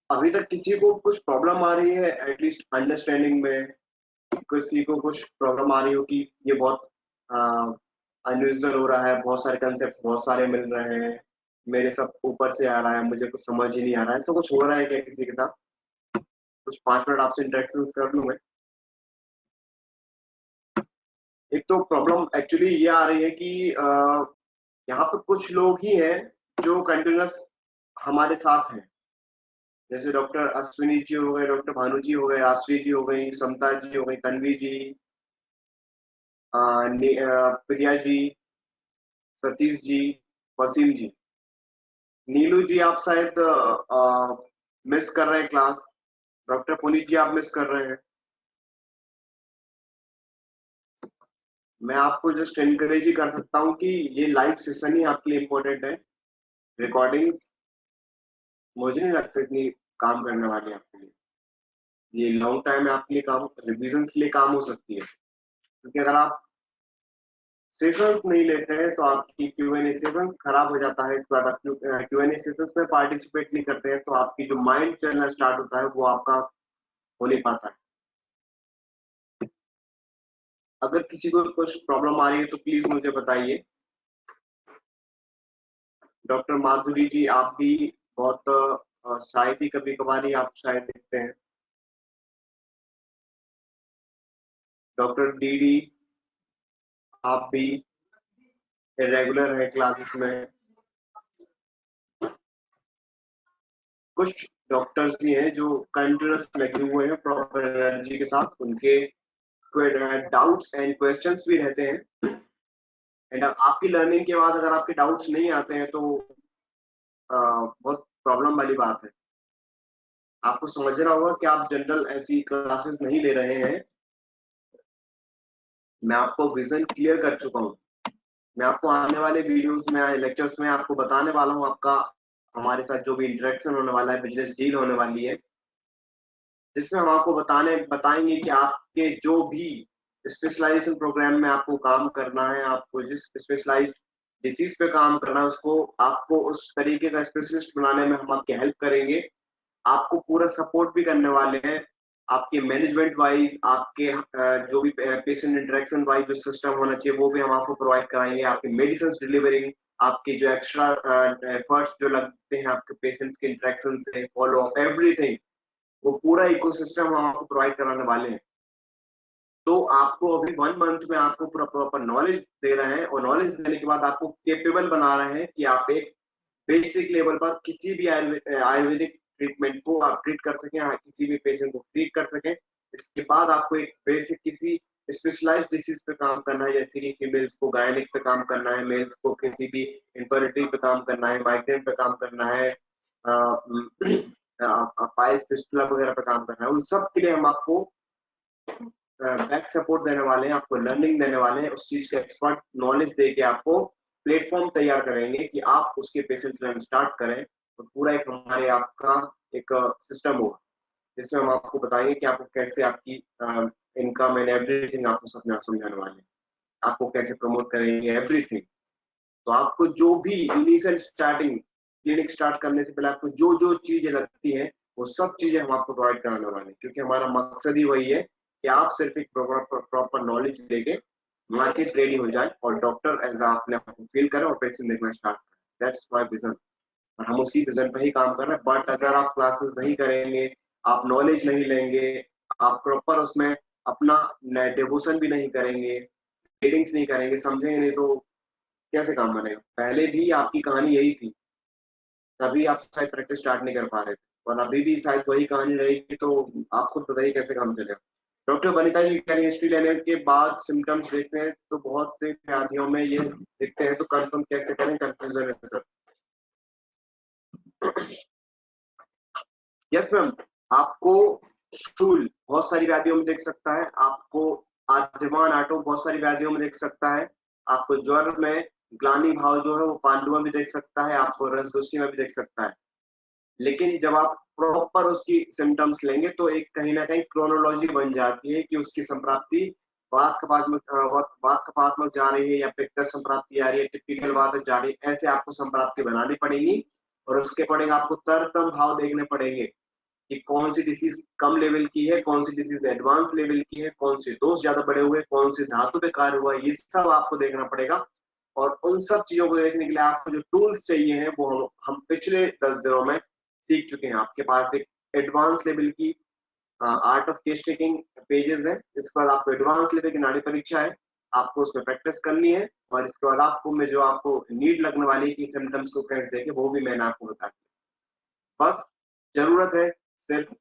अभी तक किसी को कुछ प्रॉब्लम आ रही है एटलीस्ट अंडरस्टैंडिंग में? किसी को कुछ प्रॉब्लम आ रही हो कि ये बहुत अनयूजुअल हो रहा है, बहुत सारे कंसेप्ट बहुत सारे मिल रहे हैं, मेरे सब ऊपर से आ रहा है, मुझे कुछ समझ ही नहीं आ रहा है, ऐसा कुछ हो रहा है क्या किसी के साथ? कुछ 5 मिनट आपसे इंटरेक्शन कर लूं मैं? एक तो प्रॉब्लम एक्चुअली ये आ रही है कि यहाँ पे कुछ लोग ही हैं जो कंटिन्यूअस हमारे साथ हैं। जैसे डॉक्टर अश्विनी जी हो गए, डॉक्टर भानु जी हो गए, आश्री जी हो गई, समता जी हो गई, तन्वी जी, प्रिया जी, सतीश जी, वसीम जी। नीलू जी आप शायद मिस कर रहे हैं क्लास। डॉक्टर पुनीत जी आप मिस कर रहे हैं। मैं आपको जस्ट एनकरेज ही कर सकता हूँ कि ये लाइव सेशन ही आपके लिए इम्पोर्टेंट है। रिकॉर्डिंग्स मुझे नहीं लगता इतनी काम करने वाली है आपके लिए। ये लॉन्ग टाइम में आपके लिए काम, रिविजन के लिए काम हो सकती है, क्योंकि अगर आप सेशंस नहीं लेते हैं तो आपकी क्यूएनए सेशंस खराब हो जाता है। इसके बाद आप क्यूएनए सेशंस में पार्टिसिपेट नहीं करते हैं तो आपकी जो माइंड चलना स्टार्ट होता है वो आपका हो नहीं पाता है। अगर किसी को कुछ प्रॉब्लम आ रही है तो प्लीज मुझे बताइए। डॉक्टर माधुरी जी आप भी बहुत शायद ही कभी कभार ही आप शायद देखते हैं। डॉक्टर डी डी आप भी रेगुलर है क्लासेस में। कुछ डॉक्टर्स भी हैं जो कंटिन्यूस लगे हुए हैं प्रॉपर एनर्जी के साथ, उनके डाउट्स एंड क्वेश्चंस भी रहते हैं। एंड आपकी लर्निंग के बाद अगर आपके डाउट्स नहीं आते हैं तो बहुत प्रॉब्लम वाली बात है। आपको समझना होगा कि आप जनरल ऐसी क्लासेस नहीं ले रहे हैं। मैं आपको विजन क्लियर कर चुका हूँ। मैं आपको आने वाले वीडियोस में, लेक्चर्स में आपको बताने वाला हूँ आपका हमारे साथ जो भी इंटरेक्शन होने वाला है, बिजनेस डील होने वाली है, जिसमें हम आपको बताएंगे कि आपके जो भी स्पेशलाइजेशन प्रोग्राम में आपको काम करना है, आपको जिस स्पेशलाइज्ड डिसीज पे काम करना है, उसको आपको उस तरीके का स्पेशलिस्ट बनाने में हम आपकी हेल्प करेंगे। आपको पूरा सपोर्ट भी करने वाले हैं। आपके मैनेजमेंट वाइज, आपके जो भी पेशेंट इंटरेक्शन वाइज जो सिस्टम होना चाहिए वो भी हम आपको प्रोवाइड कराएंगे। आपके मेडिसिन डिलीवरिंग, आपके जो एक्स्ट्रा एफर्ट्स जो लगते हैं आपके पेशेंट्स के इंटरेक्शन से, फॉलो अप, एवरीथिंग, वो पूरा इकोसिस्टम हम आपको प्रोवाइड कराने वाले हैं। तो आपको अभी 1 मंथ में आपको पूरा प्रॉपर नॉलेज दे रहे हैं, और नॉलेज देने के बाद आपको केपेबल बना रहे हैं कि आप एक बेसिक लेवल पर किसी भी आयुर्वेदिक ट्रीटमेंट को आप ट्रीट कर सकें, किसी भी पेशेंट को ट्रीट कर सकें। इसके बाद आपको एक बेसिक किसी स्पेशलाइज्ड डिसीज पे काम करना है, जैसे कि फीमेल्स को गायनिक पे काम करना है, मेल्स को किसी भी इन्फर्टिलिटी पे काम करना है, माइग्रेन पे काम करना है, पाइल्स फिस्टुला वगैरह पे काम करना है, उन सब के लिए हम आपको बैक सपोर्ट देने वाले हैं, आपको लर्निंग देने वाले हैं, उस चीज का एक्सपर्ट नॉलेज दे के आपको प्लेटफॉर्म तैयार करेंगे कि आप उसके पेशेंट्स लर्न स्टार्ट करें। तो पूरा एक हमारे आपका एक सिस्टम होगा जिसमें हम आपको बताएंगे कि आपको कैसे आपकी इनकम एंड एवरीथिंग आपको समझाने वाले हैं, आपको कैसे प्रमोट करेंगे एवरीथिंग। तो आपको जो भी इनिशियल स्टार्टिंग क्लिनिक स्टार्ट करने से पहले आपको जो जो चीजें लगती हैं वो सब चीजें हम आपको प्रोवाइड कराने वाले हैं, क्योंकि हमारा मकसद ही वही है कि आप सिर्फ एक प्रॉपर नॉलेज लेके मार्केट रेडी हो जाए और डॉक्टर एज अपने आप को फील करें और पेशेंट देखना स्टार्ट करें। दैट्स माय विजन, और हम उसी विजन पे ही काम कर रहे हैं। बट अगर आप क्लासेस नहीं करेंगे, आप नॉलेज नहीं लेंगे, आप प्रॉपर उसमें अपना डिवोशन भी नहीं करेंगे, रीडिंग्स नहीं करेंगे, समझेंगे नहीं, तो कैसे काम बनेगा? पहले भी आपकी कहानी यही थी, तभी आप शायद प्रैक्टिस स्टार्ट नहीं कर पा रहे थे, और अभी भी शायद वही कहानी रहेगी, तो आप खुद बताइए कैसे काम चलेगा। Doctor Vanita ji can history लेने के बाद सिम्टम्स देखते हैं तो बहुत से व्याधियों में ये दिखते हैं, तो कंफर्म कैसे करें? कंफ्यूजन है सर। यस मैम, आपको स्टूल बहुत सारी व्याधियों में दिख सकता है, आपको आद्यमान आटो बहुत सारी व्याधियों में दिख सकता है, आपको ज्वर में ग्लानि भाव जो है वो पांडु में भी देख सकता है, आपको रसदुष्टि में भी देख सकता है। लेकिन जब आप प्रॉपर उसकी सिम्टम्स लेंगे तो एक कहीं ना कहीं क्रोनोलॉजी बन जाती है कि उसकी संप्राप्ति वात कपात्मक जा रही है या पित्त संप्राप्ति आ रही है, टिपिकल वात जा रही है, ऐसे आपको संप्राप्ति बनानी पड़ेगी और उसके अकॉर्डिंग आपको तरतम भाव देखने पड़ेंगे। कि कौन सी डिसीज कम लेवल की है, कौन सी डिसीज एडवांस लेवल की है, कौन से डोज ज्यादा बड़े हुए, कौन से धातु पे कार्य हुआ, ये सब आपको देखना पड़ेगा। और उन सब चीजों को देखने के लिए आपको जो टूल्स चाहिए हैं वो हम पिछले 10 दिनों में सीख चुके हैं। आपके पास एक एडवांस लेवल की art of case taking pages है, इसके बाद आपको एडवांस लेवल की नाड़ी परीक्षा है, आपको उसमें प्रैक्टिस करनी है। और इसके बाद आपको मैं जो आपको नीड लगने वाली की सिम्टम्स को कैसे देखे वो भी मैंने आपको बता दिया। बस जरूरत है सिर्फ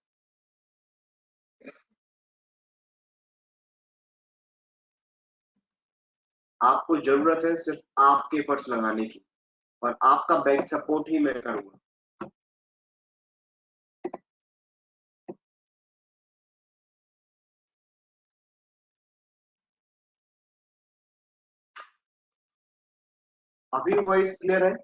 आपको जरूरत है सिर्फ आपके एफर्ट्स लगाने की, और आपका बैक सपोर्ट ही मैं करूंगा। अभी वॉइस क्लियर है?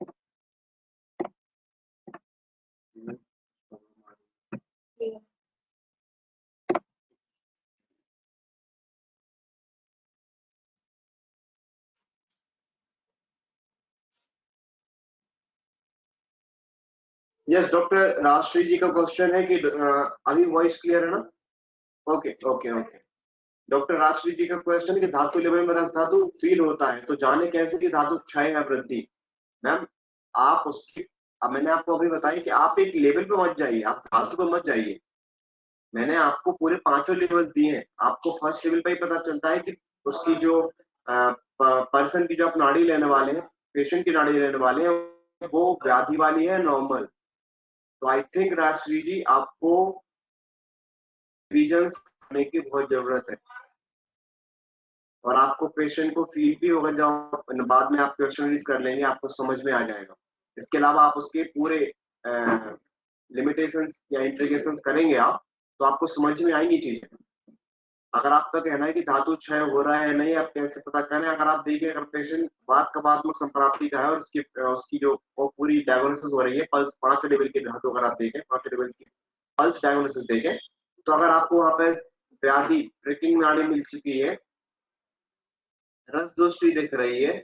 यस, डॉक्टर राजश्री जी का क्वेश्चन है कि अभी वॉइस क्लियर है ना? Okay okay okay. Doctor Rajashree ji का क्वेश्चन है कि धातु लेवल में रस धातु फील होता है तो जाने कैसे कि धातु क्षय या वृद्धि। मैम, आप उसकी, अब मैंने आपको अभी बताया कि आप एक लेवल पे मत जाइए, आप धातु पे मत जाइए। मैंने आपको पूरे पांचों लेवल्स दिए हैं, आपको फर्स्ट लेवल पे ही पता चलता है कि उसकी जो पर्सन की जो आप नाड़ी लेने वाले हैं, पेशेंट की नाड़ी लेने वाले हैं, वो व्याधि वाली है नॉर्मल। तो आई थिंक राजश्री जी आपको रिविजन करने की बहुत जरूरत है, और आपको पेशेंट को फील भी होगा, जब बाद में आप क्वेश्चनरीज कर लेंगे आपको समझ में आ जाएगा। इसके अलावा आप उसके पूरे लिमिटेशंस या इंट्रीगेशंस करेंगे आप, तो आपको समझ में आएंगी चीजें। अगर आपका कहना है कि धातु क्षय हो रहा है नहीं, आप कैसे पता करें? अगर आप देखिए, अगर पेशेंट वातकवात्मक संप्राप्ति का है और उसकी उसकी जो वो पूरी डायग्नोसिस हो रही है, पल्स 5 लेवल के धातु अगर आप देखें, 5 लेवल की पल्स डायग्नोसिस देखें, तो अगर आपको वहां पे व्याधि प्रिकिंग नाड़ी मिल चुकी है, रस दोषी दिख रही है,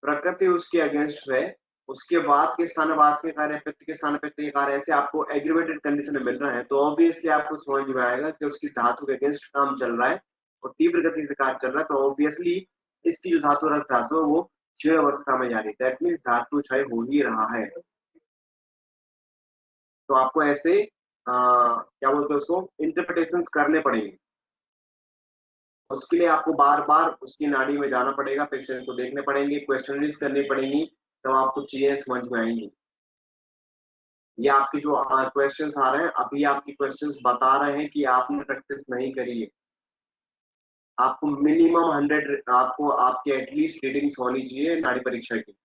प्रकृति उसके अगेंस्ट है, उसके बाद के स्थान बाद के कार्य, पित्त के स्थान पित्त के कार्य, ऐसे आपको एग्रीवेटेड कंडीशन में मिल रहा है, तो ऑब्वियसली आपको समझ में आएगा कि उसकी धातु के अगेंस्ट काम चल रहा है और तीव्र गति से कार्य चल रहा है। तो ऑब्वियसली इसकी जो धातु रस धातु है वो क्षय अवस्था में जा रही है, दैट मीन्स धातु क्षय हो ही रहा है। तो आपको ऐसे क्या बोलते हैं उसको, इंटरप्रिटेशन करने पड़ेंगे। उसके लिए आपको बार बार उसकी नाड़ी में जाना पड़ेगा, पेशेंट को देखने पड़ेंगे, क्वेश्चनरीज करनी पड़ेंगी, तब आपको चीजें समझ में आएंगी। ये आपकी जो क्वेश्चंस आ रहे हैं, अभी आपकी क्वेश्चंस बता रहे हैं कि आपने प्रैक्टिस नहीं करी है। आपको मिनिमम 100, आपको आपके एटलीस्ट रीडिंग्स होनी चाहिए नाड़ी परीक्षा की।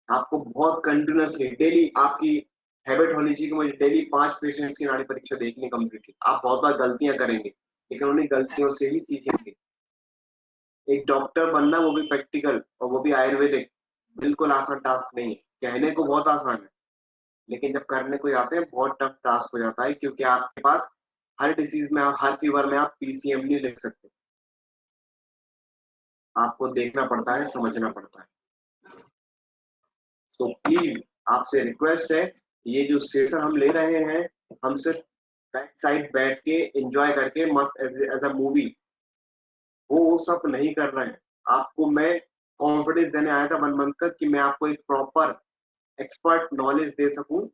आपको बहुत कंटिन्यूसली डेली आपकी हैबिट होनी चाहिए कि मुझे डेली 5 पेशेंट्स की नाड़ी परीक्षा देखनी कंप्लीटली। आप बहुत बार गलतियां करेंगे, लेकिन उन्हीं गलतियों से ही सीखेंगे। एक डॉक्टर बनना, वो भी प्रैक्टिकल और वो भी आयुर्वेदिक, बिल्कुल आसान टास्क नहीं है। कहने को बहुत आसान है, लेकिन जब करने को जाते हैं बहुत टफ टास्क हो जाता है, क्योंकि आपके पास हर डिसीज में, हर फीवर में आप पीसीएम नहीं लिख सकते। आपको देखना पड़ता है, समझना पड़ता है। तो प्लीज आपसे रिक्वेस्ट है, ये जो सेशन हम ले रहे हैं, हम सिर्फ बैक साइड बैठ के एंजॉय करके मस्त एज अ मूवी वो सब नहीं कर रहे हैं। आपको मैं कॉन्फिडेंस देने आया था 1 मंथ का, कि मैं आपको एक प्रॉपर एक्सपर्ट नॉलेज दे सकूं।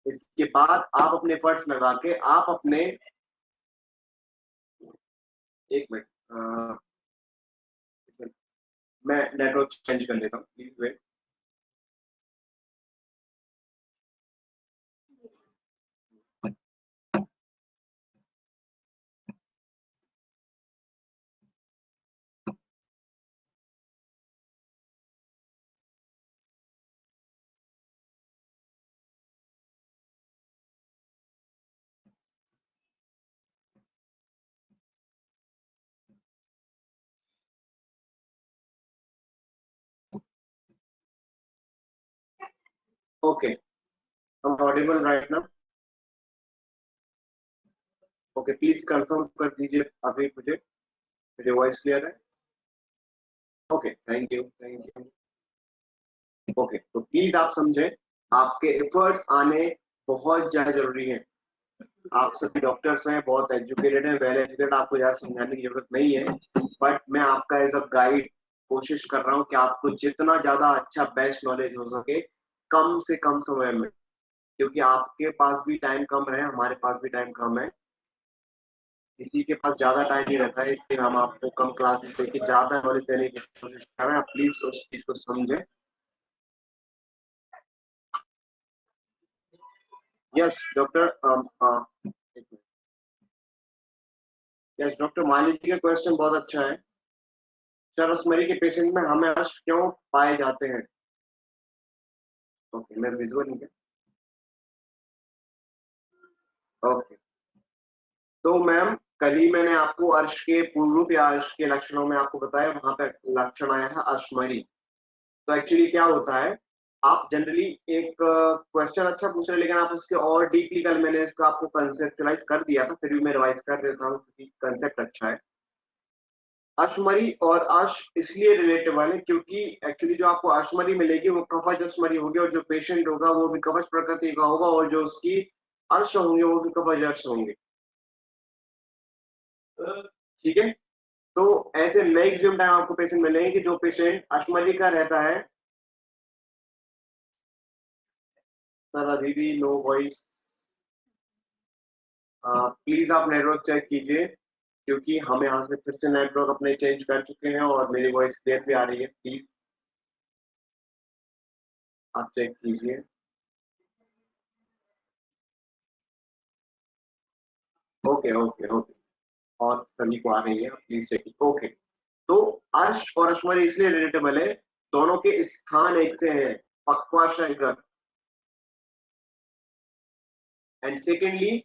इसके बाद आप अपने एफर्ट्स लगा के आप अपने, एक मिनट, मैं नेटवर्क चेंज कर लेता हूँ, please wait. Okay, audible right now? Okay, please confirm कर दीजिए अभी मुझे, मेरी वॉइस क्लियर है? Okay, thank you thank you. Okay, तो प्लीज आप समझे, आपके एफर्ट्स आने बहुत ज्यादा जरूरी है। आप सभी डॉक्टर्स हैं, बहुत एजुकेटेड हैं, वेल एजुकेटेड, आपको ज्यादा समझाने की जरूरत नहीं है। बट मैं आपका एज अ गाइड कोशिश कर रहा हूँ कि आपको जितना ज्यादा अच्छा बेस्ट नॉलेज हो सके कम से कम समय में, क्योंकि आपके पास भी टाइम कम है, हमारे पास भी टाइम कम है, किसी के पास ज्यादा टाइम नहीं रहता है, इसलिए हम आपको कम क्लासेस देके ज्यादा नॉलेज देने की कोशिश कर रहे हैं। आप प्लीज उस चीज को समझें। यस डॉक्टर, यस डॉक्टर, माली जी का क्वेश्चन बहुत अच्छा है। चरसमरी के पेशेंट में हमें अश्व क्यों पाए जाते हैं? ओके, मैं विजुअल नहीं ओके। तो मैम, कल ही मैंने आपको अर्श के पूर्व या अर्श के लक्षणों में आपको बताया, वहां पे लक्षण आया है अश्मरी। तो एक्चुअली क्या होता है, आप जनरली एक क्वेश्चन अच्छा पूछ रहे हैं, लेकिन आप उसके और डीपली, कल मैंने इसका आपको कंसेप्चुलाइज कर दिया था, फिर भी मैं रिवाइज कर देता हूँ क्योंकि कंसेप्ट अच्छा है। अश्मरी और अश इसलिए रिलेटेबल है क्योंकि एक्चुअली जो आपको अश्मरी मिलेगी वो कफज अश्मरी होगी, और जो पेशेंट होगा वो भी कवच प्रकृति का होगा, और जो उसकी अर्श होंगे वो भी कवच अर्श होंगे। ठीक है। तो ऐसे मैक्सिमम टाइम आपको पेशेंट मिलेंगे कि जो पेशेंट अश्मरी का रहता है। सर अभी भी नो वॉइस, प्लीज आप नेटवर्क चेक कीजिए, क्योंकि हम यहाँ से फिर से नेटवर्क अपने चेंज कर चुके हैं और मेरी वॉइस क्लियर भी आ रही है। प्लीज आप चेक कीजिए। ओके ओके ओके, और सभी को आ रही है, प्लीज चेक। ओके। तो अर्श और अश्मरी इसलिए रिलेटेबल है, दोनों के स्थान एक से हैं, पक्वा शंकर। एंड सेकेंडली,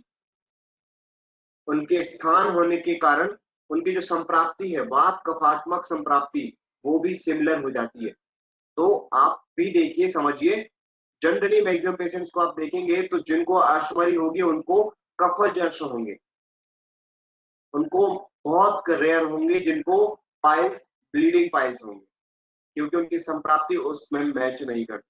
उनके स्थान होने के कारण उनकी जो संप्राप्ति है, वात कफात्मक संप्राप्ति, वो भी सिमिलर हो जाती है। तो आप भी देखिए, समझिए, जनरली मैक्सिमम पेशेंट्स को आप देखेंगे तो जिनको अश्मरी होगी उनको कफज अर्श होंगे, उनको बहुत रेयर होंगे जिनको पाइल्स, ब्लीडिंग पाइल्स होंगे, क्योंकि उनकी संप्राप्ति उसमें मैच नहीं करती।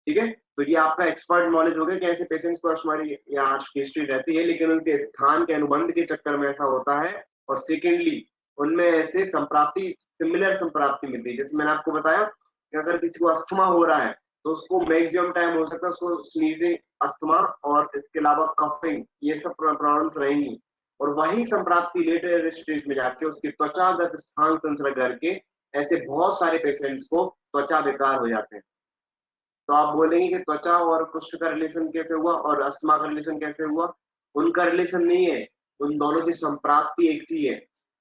ठीक है। तो ये आपका एक्सपर्ट नॉलेज हो गया कि ऐसे पेशेंट्स को अश्मरी या अर्श की हिस्ट्री रहती है, लेकिन उनके स्थान के अनुबंध के चक्कर में ऐसा होता है। और सेकेंडली, उनमें ऐसे संप्राप्ति, सिमिलर संप्राप्ति मिलती है। जैसे मैंने आपको बताया कि अगर किसी को अस्थमा हो रहा है तो उसको मैक्सिमम टाइम हो सकता है उसको स्नीजिंग, अस्थमा और इसके अलावा कफिंग, ये सब प्रॉब्लम्स रहेंगी। और वही संप्राप्ति लेटर स्टेज में जाके उसकी त्वचागत स्थान संसर्ग करके ऐसे बहुत सारे पेशेंट्स को त्वचा बेकार हो जाते हैं। तो आप बोलेंगे कि त्वचा और कुष्ठ का रिलेशन कैसे हुआ और अस्थमा का रिलेशन कैसे हुआ? उनका रिलेशन नहीं है, उन दोनों की संप्राप्ति एक सी है।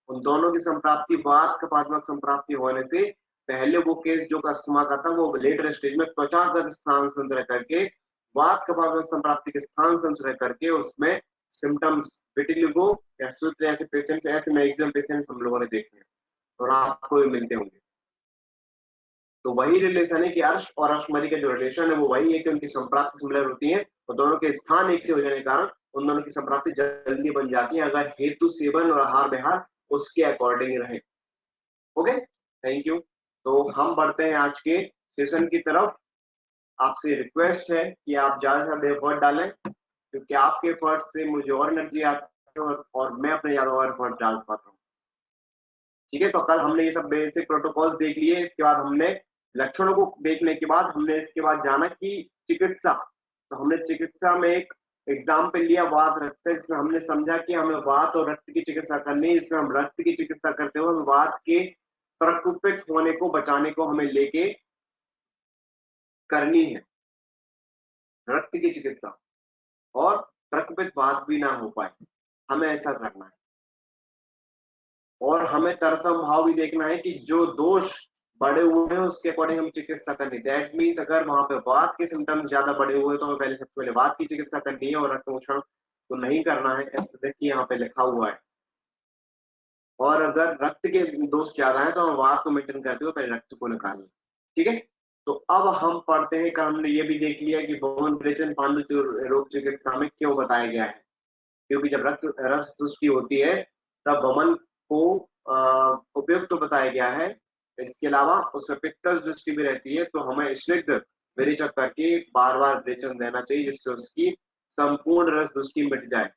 उन दोनों की संप्राप्ति वात कपात्मक संप्राप्ति होने से पहले वो केस जो अस्थमा का था वो लेटर स्टेज में त्वचागत स्थान संचय करके, वात कपात्मक संप्राप्ति के स्थान संचय करके उसमें सिम्टम्स, विटिलिगो या सूत्र, ऐसे पेशेंट्स, ऐसे मैक्सिमम पेशेंट्स हम लोगों ने देखे हैं और आपको भी मिलते होंगे। तो वही रिलेशन है कि अर्श और अश्मरी का जो रिलेशन है वो वही है कि उनकी संप्राप्ति सिमिलर होती है और दोनों के स्थान एक से हो जाने के कारण उन दोनों की संप्राप्ति जल्दी बन जाती है, अगर हेतु सेवन और आहार विहार उसके अकॉर्डिंग रहे। Okay, thank you. तो हम बढ़ते हैं आज के सेशन की तरफ। आपसे रिक्वेस्ट है कि आप ज्यादा से ज्यादा एफर्ट डालें, क्योंकि आपके एफर्ट से मुझे और एनर्जी आती है और मैं अपने ज्यादा और एफर्ट डाल पाता हूँ। ठीक है। तो कल हमने ये सब बेसिक प्रोटोकॉल्स देख लिए, इसके बाद हमने लक्षणों को देखने के बाद हमने इसके बाद जाना कि चिकित्सा। तो हमने चिकित्सा में एक एग्जाम्पल लिया, वात रक्त, इसमें हमने समझा कि हमें वात और रक्त की चिकित्सा करनी है। इसमें हम रक्त की चिकित्सा करते हुए वात के प्रकुपित होने को, बचाने को हमें लेके करनी है, रक्त की चिकित्सा, और प्रकुपित वात भी ना हो पाए, हमें ऐसा करना है। और हमें तरतम भाव भी देखना है कि जो दोष बड़े हुए हैं उसके अकॉर्डिंग हम चिकित्सा करनी। दैट मीन्स अगर वहां पे वात के सिम्टम्स ज्यादा बड़े हुए तो हमें पहले, सबसे पहले वात की चिकित्सा करनी है और रक्तमोक्षण तो नहीं करना है, ऐसे देखिए यहाँ पे लिखा हुआ है। और अगर रक्त के दोष ज्यादा है तो हम वात को मेंटेन करते हुए पहले रक्त को निकालना। ठीक है। तो अब हम पढ़ते हैं कि हमने ये भी देख लिया कि भवन विरेचन पांडु रोग चिकित्सा में क्यों बताया गया है, क्योंकि जब रक्त रस सृष्टि होती है तब वमन को उपयुक्त तो बताया गया है। इसके अलावा उसमें पित्तज दृष्टि भी रहती है, तो हमें स्निग्ध विरेचक करके बार बार विरेचन देना चाहिए, जिससे उसकी संपूर्ण रस दुष्टि मिट जाए,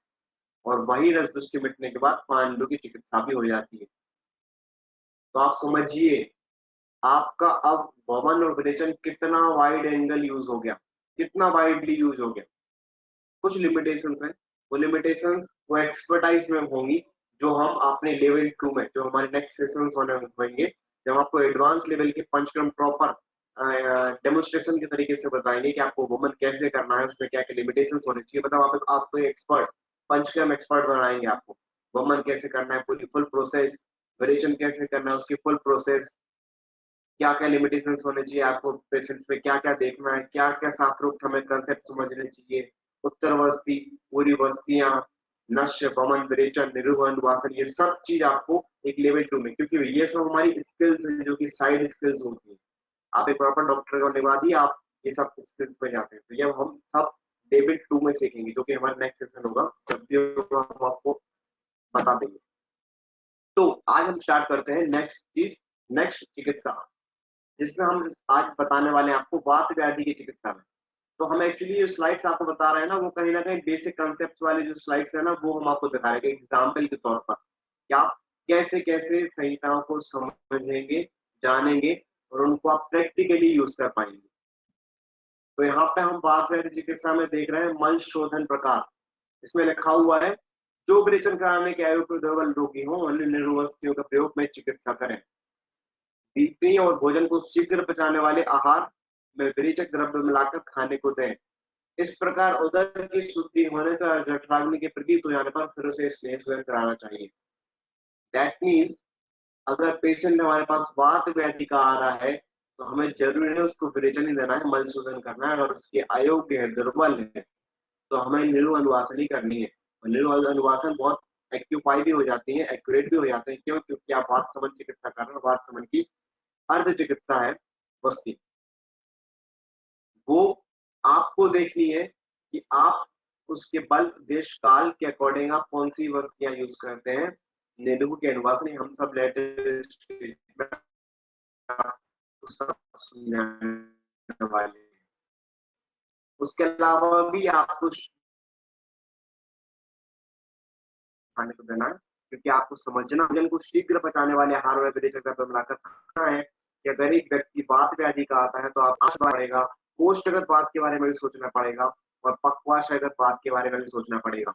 और वही रस दुष्टि मिटने के बाद पांडु की चिकित्सा भी हो जाती है। तो आप समझिए, आपका अब वमन और विरेचन कितना वाइड एंगल यूज हो गया, कितना वाइडली यूज हो गया। कुछ लिमिटेशंस हैं, वो लिमिटेशंस वो एक्सपर्टाइज में होंगी, जो हम अपने लेवल 2 में, जो हमारे नेक्स्ट सेशंस होंगे, जब आपको एडवांस लेवल के पंचक्रम प्रॉपर डेमोन्स्ट्रेशन के तरीके से बताएंगे कि आपको वुमन कैसे करना है, उसमें क्या क्या लिमिटेशंस होने चाहिए। मतलब आपको एक्सपर्ट, पंचक्रम एक्सपर्ट बनाएंगे आपको। वुमन कैसे करना है, पूरी फुल प्रोसेस, वेरिएशन कैसे करना है, उसकी फुल प्रोसेस, क्या क्या लिमिटेशंस होने चाहिए, आपको पेशेंट पे क्या क्या देखना है, क्या क्या शास्त्रोक्त हमें कंसेप्ट समझने चाहिए, उत्तर वस्ती, पूरी वस्तियां, नश्य, वमन, विरेचन, निरूपण, वासन, ये सब चीज आपको एक लेवल 2 में, क्योंकि ये सब हमारी स्किल्स है जो कि साइड स्किल्स होती है। आप एक प्रॉपर डॉक्टर को निभा दी, आप ये सब स्किल्स पे जाते हैं, तो ये हम सब लेवल 2 में सीखेंगे, जो कि हमारा नेक्स्ट सेशन होगा, जब भी होगा हम आपको बता देंगे। तो आज हम स्टार्ट करते हैं नेक्स्ट चीज, नेक्स्ट चिकित्सा, जिसमें हम आज बताने वाले हैं आपको वात व्याधि की चिकित्सा में। तो हम एक्चुअली जो स्लाइड्स आपको बता रहे हैं ना, वो कहीं ना कहीं बेसिक कॉन्सेप्ट्स वाले जो स्लाइड्स है ना, वो हम आपको दिखा रहे हैं एग्जाम्पल के तौर पर, कि आप कैसे कैसे संहिताओं को समझेंगे, जानेंगे, और उनको आप प्रैक्टिकली यूज कर पाएंगे। तो यहाँ पे हम वात व्याधि चिकित्सा में देख रहे हैं मल शोधन प्रकार। इसमें लिखा हुआ है, जो विरेचन कराने के आयु प्रबल रोगी हो, अन्य निर्वस्तियों का प्रयोग में चिकित्सा करें। पीने और भोजन को शीघ्र पचाने वाले आहार में विरेचक द्रव्य मिलाकर खाने को दें। इस प्रकार उदर की शुद्धि होने का जठराग्नि के प्रतीत हो जाने पर फिर उसे स्नेह स्वयं कराना चाहिए। दैट मीन्स, अगर पेशेंट हमारे पास वात व्याधि का आ रहा है, तो हमें जरूरी है उसको विरेचन ही देना है, मल शोधन करना है। अगर उसके अयोग्य है, दुर्बल है, तो हमें निरु अनुवासन ही करनी है। और निरु अनुवासन बहुत एक्यूपाई भी हो जाती है, एक्यूरेट भी हो जाते हैं। क्यों? क्योंकि आप वात समन चिकित्सा कर रहे हैं, वात समन की अर्ध चिकित्सा है वस्ती, वो आपको देखनी है कि आप उसके बल देश काल के अकॉर्डिंग आप कौन सी वस्तियां यूज करते हैं। नेदुगु के अनुवाद नहीं, हम सब लेटेस्ट वाले। उसके अलावा भी आपको खाने को देना है, क्योंकि आपको समझना, भोजन को शीघ्र पचाने वाले आहार में विरेचक द्रव्य मिलाकर खाना है। कि अगर एक व्यक्ति वात व्याधि का आता है, तो आप पड़ेगा, कोष्ठगत वात के बारे में भी सोचना पड़ेगा, और पक्वाशयगत वात के बारे में भी सोचना पड़ेगा।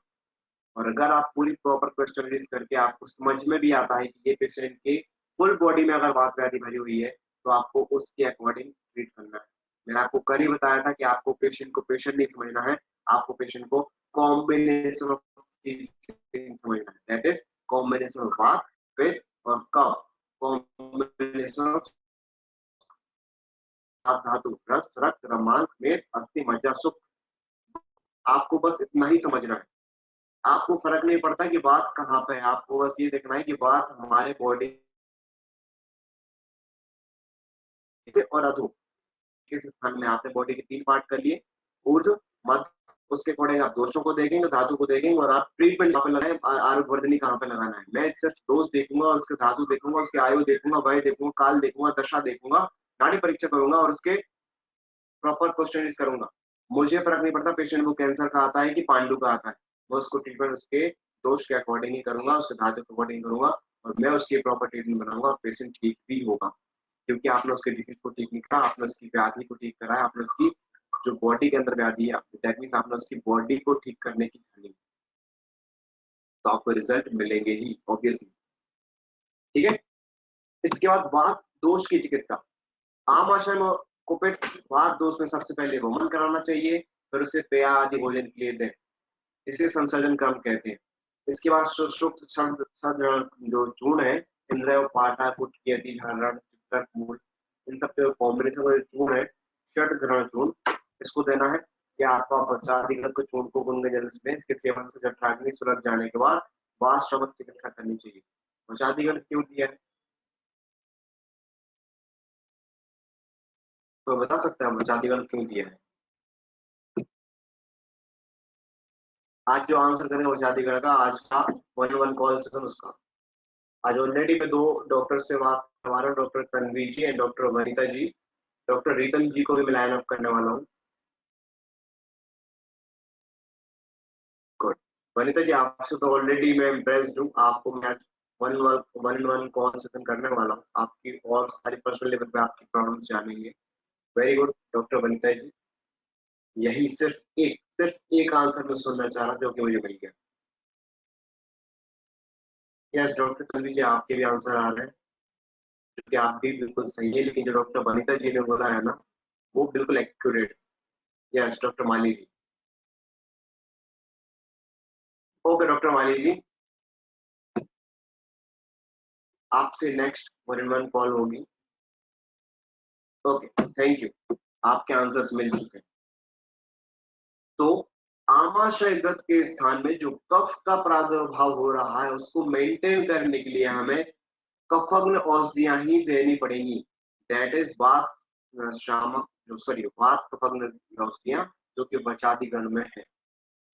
और अगर आप पूरी प्रॉपर क्वेश्चन करके आपको समझ में भी आता है कि ये पेशेंट के फुल बॉडी में अगर वात व्याधि भरी हुई है, तो आपको उसके अकॉर्डिंग ट्रीट करना है। मैंने आपको कल ही बताया था कि आपको पेशेंट को पेशेंट नहीं समझना है, आपको पेशेंट को कॉम्बिनेशन ऑफ समझना है। दैट इज कॉम्बिनेशन ऑफ वात, पित्त और कफ, कॉम्बिनेशन ऑफ धातु, रक्त, रक्त, रोमांस, मेद, अस्थि, मज्जा, सुख। आपको बस इतना ही समझना है। आपको फर्क नहीं पड़ता कि बात कहाँ पे है, आपको बस ये देखना है कि बात हमारे बॉडी और अधो किस स्थान में। आपने बॉडी के 3 पार्ट कर लिए, ऊर्ध्व, मध्य, उसके अकॉर्डिंग आप दोषों को देखेंगे, धातु को देखेंगे, और आप ट्रीटमेंट कहाँ पे लगाए, आरोग्यवर्धनी कहाँ पे लगाना है। मैं सिर्फ दोष देखूंगा, और उसके धातु देखूंगा, उसके आयु देखूंगा, वय देखूंगा, काल देखूंगा, दशा देखूंगा, नाड़ी परीक्षा करूंगा, और उसके प्रॉपर क्वेश्चन करूंगा। मुझे फर्क नहीं पड़ता पेशेंट को कैंसर का आता है कि पांडु का आता है, मैं उसको ट्रीटमेंट उसके दोष के अकॉर्डिंग ही करूंगा, उसके धातु के अकॉर्डिंग करूंगा, और मैं उसकी प्रॉपर ट्रीटमेंट बनाऊंगा, और पेशेंट ठीक भी होगा। क्योंकि आपने उसके डिसीज को ठीक नहीं करा, आपने उसकी व्याधि को ठीक करा है, आपने उसकी जो बॉडी के अंदर व्याधि है, दैट मीन्स आपने उसकी बॉडी को ठीक करने की ठानी, तो आपको रिजल्ट मिलेंगे ही ऑब्वियसली। ठीक है। इसके बाद वात दोष की चिकित्सा। आम आशय में कुपित वात दोष में सबसे पहले वमन कराना चाहिए, फिर उसे पेय आदि भोजन के लिए दें, इसे संसर्जन क्रम कहते हैं। इसके बाद सुषुप्त जो चूर्ण है, इंद्र, पाटा, कुट, केति, झारण, चित्रक, मूल, इन सब के कॉम्बिनेशन का चूर्ण है, षट ग्रहण चूर्ण, इसको देना है। या अथवा प्रचादिगत को चूर्ण को गुनगुने जल से दें। इसके सेवन से जठराग्नि सुलग जाने के बाद वात श्रवक चिकित्सा करनी चाहिए। प्रचादिगत क्यों दिया है, तो बता सकते हैं प्रचादिगत क्यों दिया है? आज जो आंसर करेगा प्रचादिगत का, आज का 1-1 कॉल सेशन उसका। आज ऑलरेडी मैं 2 डॉक्टर से बात करवा रहा हूँ, doctor Tanveer ji and doctor Vanita ji. Doctor Ritam ji को भी मैं लाइन अप करने वाला हूँ। वनिता जी आपसे तो ऑलरेडी मैं इम्प्रेस्ड हूँ, आपको मैं one one one call session करने वाला हूँ, आपकी और सारी पर्सनल लेवल पे आपकी प्रॉब्लम्स जानेंगे। वेरी गुड डॉक्टर वनिता जी, यही सिर्फ एक आंसर मैं सुनना चाह रहा जो कि मुझे मिल गया। यस डॉक्टर तन्वी जी आपके भी आंसर आ रहे हैं, क्योंकि आप भी बिल्कुल सही है, लेकिन जो डॉक्टर वनिता जी ने बोला है ना वो बिल्कुल एक्यूरेट। यस डॉक्टर माली जी। ओके डॉक्टर माली जी, आपसे next one in one call होगी। ओके थैंक यू, आपके आंसर्स मिल चुके हैं। तो आमाशय गत के स्थान में जो कफ का प्रादुर्भाव हो रहा है उसको मेंटेन करने के लिए हमें कफग्न औषधियां ही देनी पड़ेंगी। दैट इज वात शामक जो सॉरी वात कफग्न औषधियां जो कि बचादी गण में है।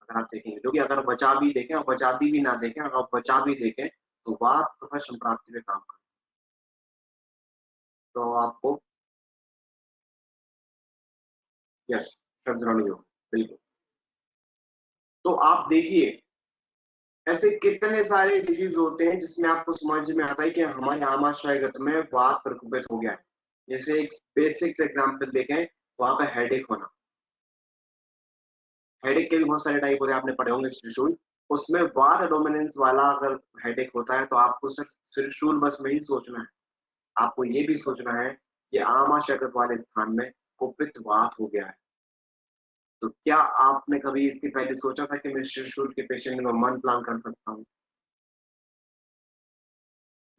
अगर आप देखेंगे जो कि अगर बचा भी देखें और बचादी भी ना देखें, अगर आप बचा भी देखें तो वात तथा संप्राप्ति में काम करते। तो आपको यस श्रद्धालु योग बिल्कुल। तो आप देखिए ऐसे कितने सारे डिजीज होते हैं जिसमें आपको समझ में आता है कि हमारे आमाशयगत में वात प्रकोपित हो गया है। जैसे एक बेसिक एग्जांपल देखें, वहां पे हेडेक होना। हेडेक के भी बहुत सारे टाइप होते हैं, आपने पढ़े होंगे त्रिशूल। उसमें वात डोमिनेंस वाला अगर हेडेक होता है तो आपको सिर्फ त्रिशूल बस में ही सोचना है। आपको ये भी सोचना है कि आमाशयगत वाले स्थान में कुपित वात हो गया है। तो क्या आपने कभी इसके पहले सोचा था कि मैं त्रिशूल के पेशेंट में मन प्लान कर सकता हूँ?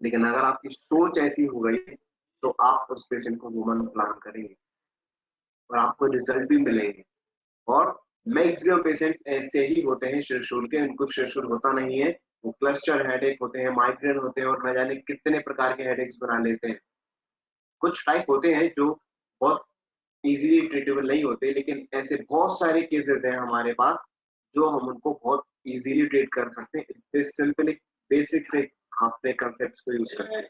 लेकिन अगर आपकी सोच ऐसी हो गई तो आप उस पेशेंट को वुमन प्लान करेंगे और आपको रिजल्ट भी मिलेंगे। और मैक्सिमम पेशेंट्स ऐसे ही होते हैं त्रिशूल के, उनको त्रिशूल होता नहीं है, वो क्लस्टर हेडेक होते हैं, माइग्रेन होते हैं और न जाने कितने प्रकार के हेडेक्स बना लेते हैं। कुछ टाइप होते हैं जो बहुत इजीली ट्रीटेबल नहीं होते, लेकिन ऐसे बहुत सारे केसेस हैं हमारे पास जो हम उनको बहुत इजीली ट्रीट कर सकते हैं, सिंपली बेसिक से आपने कंसेप्ट को यूज करते हैं।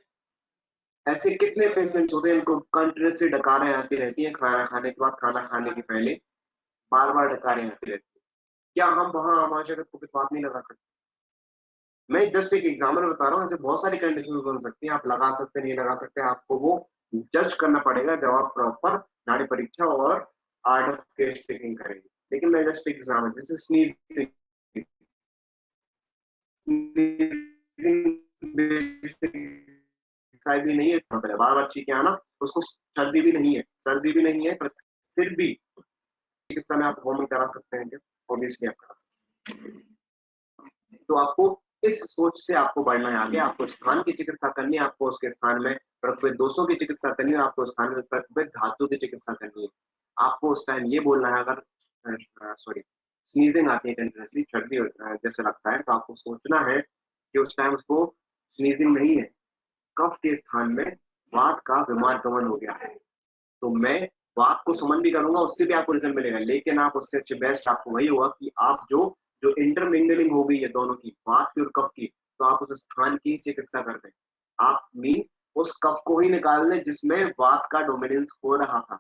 ऐसे कितने पेशेंट्स होते हैं इनको कंटिन्यूसली डकारें आती रहती हैं खाना खाने के बाद, खाना खाने के पहले बार बार डकारें आती रहती है। क्या हम वहां आमाशय को बात नहीं लगा सकते? मैं जस्ट एक एग्जाम्पल बता रहा हूँ, ऐसे बहुत सारी कंडीशन बन सकती हैं, आप लगा सकते नहीं लगा सकते, आपको वो जज करना पड़ेगा जब आप प्रॉपर नाड़ी परीक्षा और आर्ट ऑफ केस टेकिंग करेंगे। लेकिन मैं जस्ट एग्जाम्पल जैसे स्नीजिंग शायद भी नहीं है, बार बार छींके आना, उसको सर्दी भी नहीं है, सर्दी भी नहीं है, पर फिर भी चिकित्सा में आप होम करा सकते हैं क्या? ऑब्वियसली आप करा सकते हैं। तो आपको इस सोच से आपको बढ़ना है आगे, आपको स्थान की चिकित्सा करनी है, आपको उसके स्थान में प्रकोपित दोषों की चिकित्सा करनी है, आपको स्थान में प्रकोपित धातु की चिकित्सा करनी है। आपको उस टाइम ये बोलना है, अगर सॉरी स्नीजिंग आती है कंटिन्यूसली, सर्दी जैसे लगता है, तो आपको सोचना है कि उस टाइम उसको स्नीजिंग नहीं है, कफ के स्थान में वात का विमार्गमन हो गया है। तो मैं वात को समन भी करूंगा, उससे भी आपको रिजल्ट मिलेगा, लेकिन आप उससे अच्छे बेस्ट आपको वही होगा कि आप जो जो इंटरमिंगलिंग हो गई है दोनों की, वात की और कफ की, तो आप उस स्थान की चिकित्सा कर दें। आप मीन उस कफ को ही निकाल लें जिसमें वात का डोमिनेंस हो रहा था,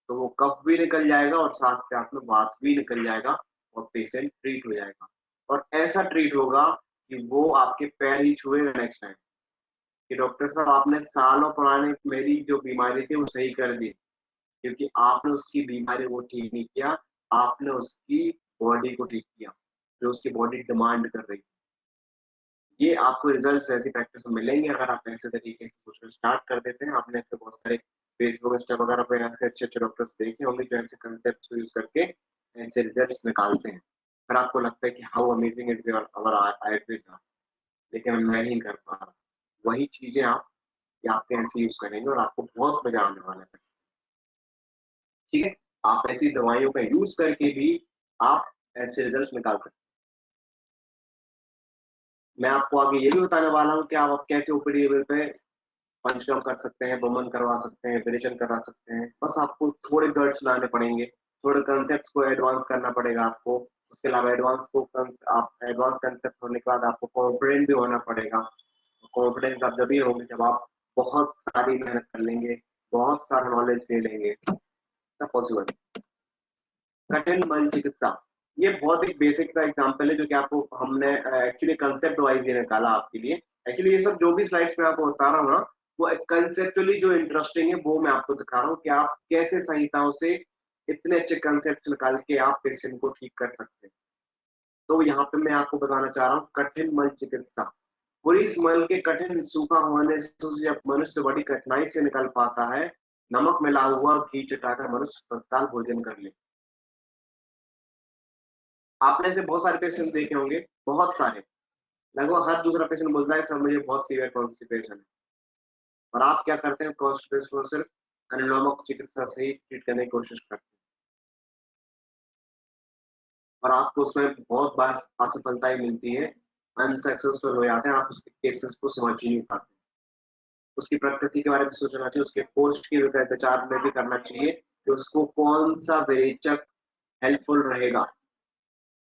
तो वो कफ भी निकल जाएगा और साथ साथ में वात भी निकल जाएगा और पेशेंट ट्रीट हो जाएगा। और ऐसा ट्रीट होगा कि वो आपके पैर ही छुएगा नेक्स्ट टाइम कि डॉक्टर साहब आपने सालों पुराने मेरी जो बीमारी थी वो सही कर दी, क्योंकि आपने उसकी बीमारी को ठीक नहीं किया, आपने उसकी बॉडी को ठीक किया जो उसकी बॉडी डिमांड कर रही है। ये आपको रिजल्ट ऐसी प्रैक्टिस में मिलेंगे अगर आप ऐसे तरीके से सोचना स्टार्ट कर देते हैं। आपने ऐसे बहुत सारे फेसबुक इंस्टा वगैरह पे ऐसे अच्छे अच्छे डॉक्टर्स देखे होंगे जो ऐसे कंसेप्ट को यूज करके ऐसे रिजल्ट्स निकालते हैं। फिर आपको लगता है कि हाउ अमेजिंग इज योर अवर आयुर्वेद, लेकिन मैं नहीं कर पा रहा। वही चीजें आप आपके ऐसे यूज करेंगे और आपको बहुत मजा आने वाला है। ठीक है, आप ऐसी दवाइयों का यूज करके भी आप ऐसे रिजल्ट निकाल सकते हैं। मैं आपको आगे ये भी बताने वाला हूँ कि आप कैसे ओपीडी लेवल पे पंचकर्म कर सकते हैं, बमन करवा सकते हैं, ऑपरेशन करा सकते हैं। बस आपको थोड़े गट्स लाने पड़ेंगे, थोड़े कंसेप्ट को एडवांस करना पड़ेगा आपको। उसके अलावा आप एडवांस कंसेप्ट होने के बाद आपको कॉन्फिडेंट भी होना पड़ेगा। कॉन्फिडेंस आप जब भी होंगे जब आप बहुत सारी मेहनत कर लेंगे, बहुत सारा नॉलेज ले लेंगे, तब पॉसिबल। कठिन मन चिकित्सा ये बहुत एक बेसिक सा एग्जांपल है जो कि आपको हमने एक्चुअली कंसेप्ट वाइज ये निकाला आपके लिए। एक्चुअली ये सब जो भी स्लाइड्स में आपको बता रहा हूँ ना, वो कंसेप्चुअली जो इंटरेस्टिंग है वो मैं आपको दिखा रहा हूँ कि आप कैसे संहिताओं से इतने अच्छे कंसेप्ट निकाल के आप पेशेंट को ठीक कर सकते हैं। तो यहाँ पे मैं आपको बताना चाह रहा हूँ कठिन मल चिकित्सा। पूरी इस मल के कठिन सूखा होने से जब मनुष्य बड़ी कठिनाई से निकल पाता है, नमक मिला हुआ घी चटाकर मनुष्य तत्काल भोजन कर ले। आपने ऐसे बहुत सारे पेशेंट देखे होंगे, बहुत सारे, लगभग हर दूसरा पेशेंट बोलता है सर मुझे बहुत सीवियर कॉन्स्टिपेशन है। और आप क्या करते हैं, कॉन्स्टिपेशन को सिर्फ अनुलोमक चिकित्सा से ही ट्रीट करने की कोशिश करते हैं और आपको उसमें बहुत बार असफलताएं मिलती है, अनसक्सेसफुल हो जाते हैं, आप उसके केसेस को समझ ही नहीं पाते। उसकी प्रकृति के बारे में सोचना चाहिए, उसके पोस्ट की विचार में भी करना चाहिए कि उसको कौन सा विरेचक हेल्पफुल रहेगा।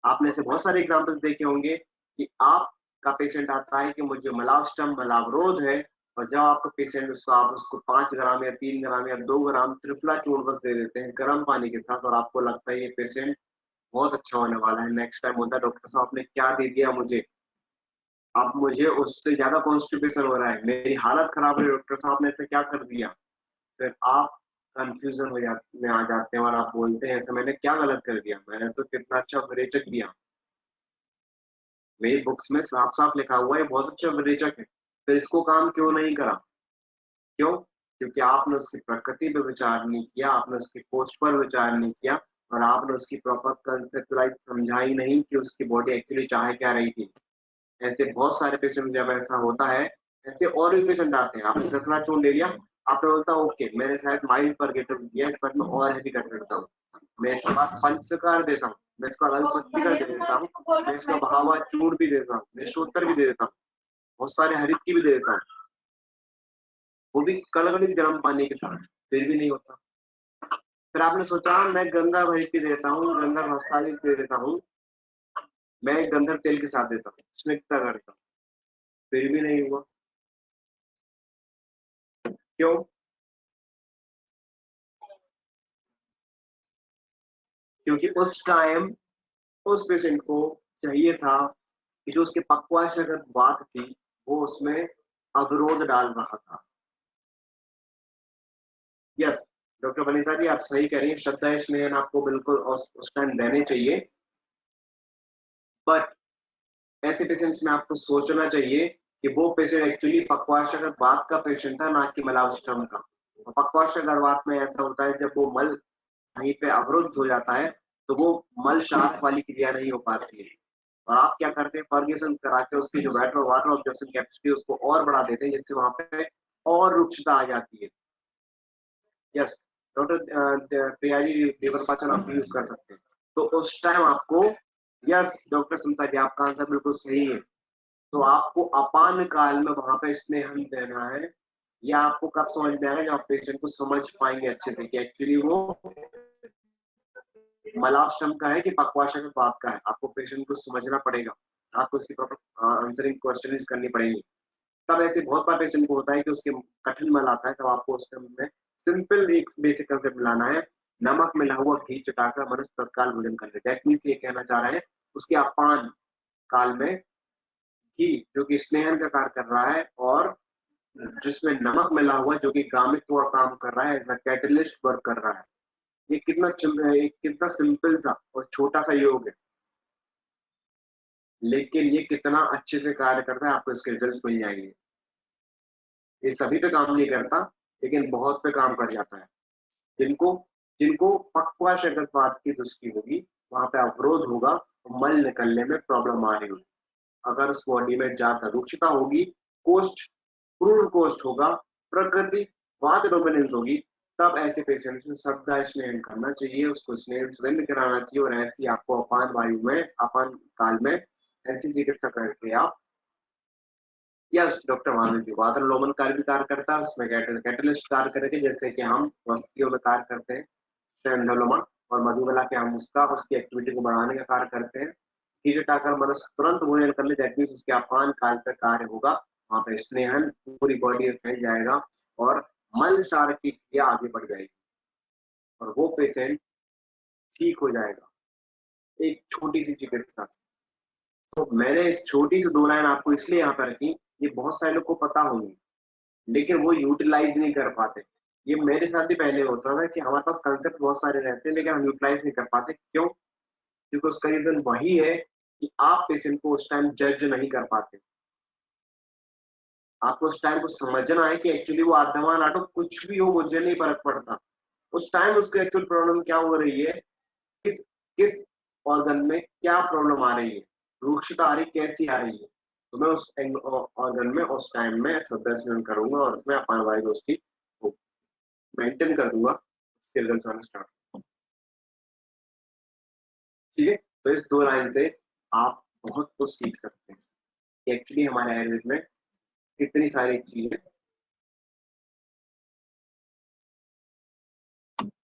आपने ऐसे बहुत सारे एग्जांपल्स देखे होंगे कि आपका पेशेंट आता है कि मुझे मलावष्टम मलावरोध है, और जब आपका पेशेंट उसको आप उसको 5 ग्राम या 3 ग्राम या 2 ग्राम त्रिफला चूर्ण बस दे देते हैं गर्म पानी के साथ, और आपको लगता है ये पेशेंट बहुत अच्छा होने वाला है। नेक्स्ट टाइम बोलता है डॉक्टर साहब आपने क्या दे दिया मुझे, अब मुझे उससे ज्यादा कॉन्स्टिपेशन हो रहा है, मेरी हालत खराब है, डॉक्टर साहब ने ऐसे क्या कर दिया। फिर आप कंफ्यूजन हो जाते में आ जाते हैं और आप बोलते हैं ऐसा मैंने क्या गलत कर दिया, मैंने तो कितना अच्छा विरेचक दिया, मेरी बुक्स में साफ साफ लिखा हुआ है बहुत अच्छा विरेचक है, फिर इसको काम क्यों नहीं करा। क्यों? क्योंकि आपने उसकी प्रकृति पे विचार नहीं किया, आपने उसकी पोस्ट पर विचार नहीं किया, और आपने उसकी प्रॉपर कंसेप्टलाइज समझा ही नहीं कि उसकी बॉडी एक्चुअली चाह क्या रही थी। ऐसे बहुत सारे पेशेंट जब ऐसा होता है, ऐसे और भी पेशेंट आते हैं, आपने जितना चून ले लिया, आपने बोलता ओके मैंने शायद माइल्ड परगेटिव दिया, इस पर मैं और हैवी कर सकता हूँ, मैं इसके बाद पंचकार देता हूँ, मैं इसका अलग पत्तिका दे देता हूँ, मैं इसका बहावा चूर्ण भी देता हूँ, मैं शोत्तर भी दे देता हूँ, बहुत सारे हरित की भी दे देता हूँ, वो भी कड़कड़ी गर्म पानी के साथ, फिर भी नहीं होता। फिर आपने सोचा मैं गंगा भरी की देता हूँ, गंगा भस्तालिक दे देता हूँ, मैं गंधक तेल के साथ देता हूँ, स्निग्धता करता हूँ, फिर भी नहीं हुआ। क्यों? क्योंकि उस टाइम उस पेशेंट को चाहिए था कि जो उसके पक्वाशगत बात थी वो उसमें अवरोध डाल रहा था। यस, डॉक्टर वनिता जी आप सही कह रही हैं, श्रद्धा स्नेहन आपको बिल्कुल उस टाइम देने चाहिए, बट ऐसे पेशेंट्स में आपको सोचना चाहिए कि वो पेशेंट एक्चुअली पक्वाशगत बात का पेशेंट था, ना कि मलावष्टम का। पक्वाशगत बात में ऐसा होता है जब वो मल कहीं पे अवरुद्ध हो जाता है तो वो मल शाख वाली क्रिया नहीं हो पाती है, और आप क्या करते हैं फर्गेशन करा के उसकी जो वाटर वाटर ऑब्जॉर्प्शन कैपेसिटी उसको और बढ़ा देते हैं, जिससे वहां पे और रुक्षता आ जाती है। यस, डॉक्टर प्रियाजी पेपर पाचन आप यूज कर सकते हैं। तो उस टाइम आपको, यस डॉक्टर समता जी आपका आंसर बिल्कुल सही है, तो आपको अपान काल में वहां पे स्नेहन देना है। या आपको कब समझ में आएगा जब आप पेशेंट को समझ पाएंगे अच्छे से कि एक्चुअली वो मलाश्रम का है कि पकवाशा का बात का है, आपको पेशेंट को समझना पड़ेगा, आपको उसकी प्रॉपर आंसरिंग क्वेश्चन करनी पड़ेगी। तब ऐसे बहुत बार पेशेंट को होता है कि उसके कठिन मल आता है, तब आपको उस टाइम में सिंपल एक बेसिक कंसेप्ट मिलाना है, नमक मिला हुआ घी चटाकर मनुष्य तत्काल भोजन कर ले। दैट मीन्स ये कहना चाह रहे हैं उसके अपान काल में घी जो कि स्नेहन का कार्य कर रहा है, और जिसमें नमक मिला हुआ जो कि गामित्व का काम कर रहा है, एज अ कैटलिस्ट वर्क कर रहा है। ये कितना सिंपल सा और छोटा सा योग है, लेकिन ये कितना अच्छे से कार्य करता है, आपको इसके रिजल्ट मिल जाएंगे। ये सभी पे काम नहीं करता, लेकिन बहुत पे काम कर जाता है। जिनको जिनको पक्वाशगतवाद की दृष्टि होगी, वहां पे अवरोध होगा, मल निकलने में प्रॉब्लम आ रही होगी। अगर उस बॉडी में ज्यादा रुक्षता होगी, कोष्ठ क्रूर कोष्ठ होगा, प्रकृति वात डोमिनेंस होगी, तब ऐसे पेशेंट्स में श्रद्धा स्नेहन करना चाहिए, उसको स्नेहन सुगंध कराना चाहिए, और ऐसी आपको अपान वायु में अपान काल में ऐसी चिकित्सा करके आप, यस डॉक्टर मानव जी वातर लोमन कार्य भी कार्य करता है, उसमें कैटलिस्ट कार्य करके, जैसे कि हम वस्तियों में कार्य करते हैं शेंडोलोमा, और मधुबला के हम उसकी एक्टिविटी को बढ़ाने का कार्य करते हैं। खींच हटाकर मनुष्य तुरंत भोजन कर ले, दैट मीन्स उसके अपान काल पर कार्य होगा, वहां पे स्नेहन पूरी बॉडी में फैल जाएगा, और मल सार की क्रिया आगे बढ़ जाएगी, और वो पेशेंट ठीक हो जाएगा। एक छोटी सी चिकित्सा से। तो मैंने इस छोटी सी 2 लाइन आपको इसलिए यहाँ पे रखी, ये बहुत सारे लोग को पता होंगी, लेकिन वो यूटिलाइज़ नहीं कर पाते। ये मेरे साथ भी पहले होता था कि हमारे पास कांसेप्ट बहुत सारे रहते हैं, लेकिन हम यूटिलाइज़ नहीं कर पाते। क्यों? क्योंकि उसका रीज़न वही है कि आप पेशेंट को उस टाइम जज नहीं कर पाते। आपको उस टाइम को समझना है कि एक्चुअली वो आत्मा नाटक कुछ भी हो, मुझे नहीं फ़र्क पड़ता। उस टाइम उसको एक्चुअल प्रॉब्लम क्या हो रही है, किस किस ऑर्गन में क्या प्रॉब्लम आ रही है, रूक्षता आ रही कैसी आ रही है। तो मैं उस ऑर्गन में उस टाइम में सजेस्टमेंट करूंगा और उसमें अपान वायु उसकी मेंटेन कर दूंगा, उसके रिजल्ट आना स्टार्ट। ठीक है, तो इस 2 लाइन से आप बहुत कुछ सीख सकते हैं कि एक्चुअली हमारे आयुर्वेद में कितनी सारी चीजें।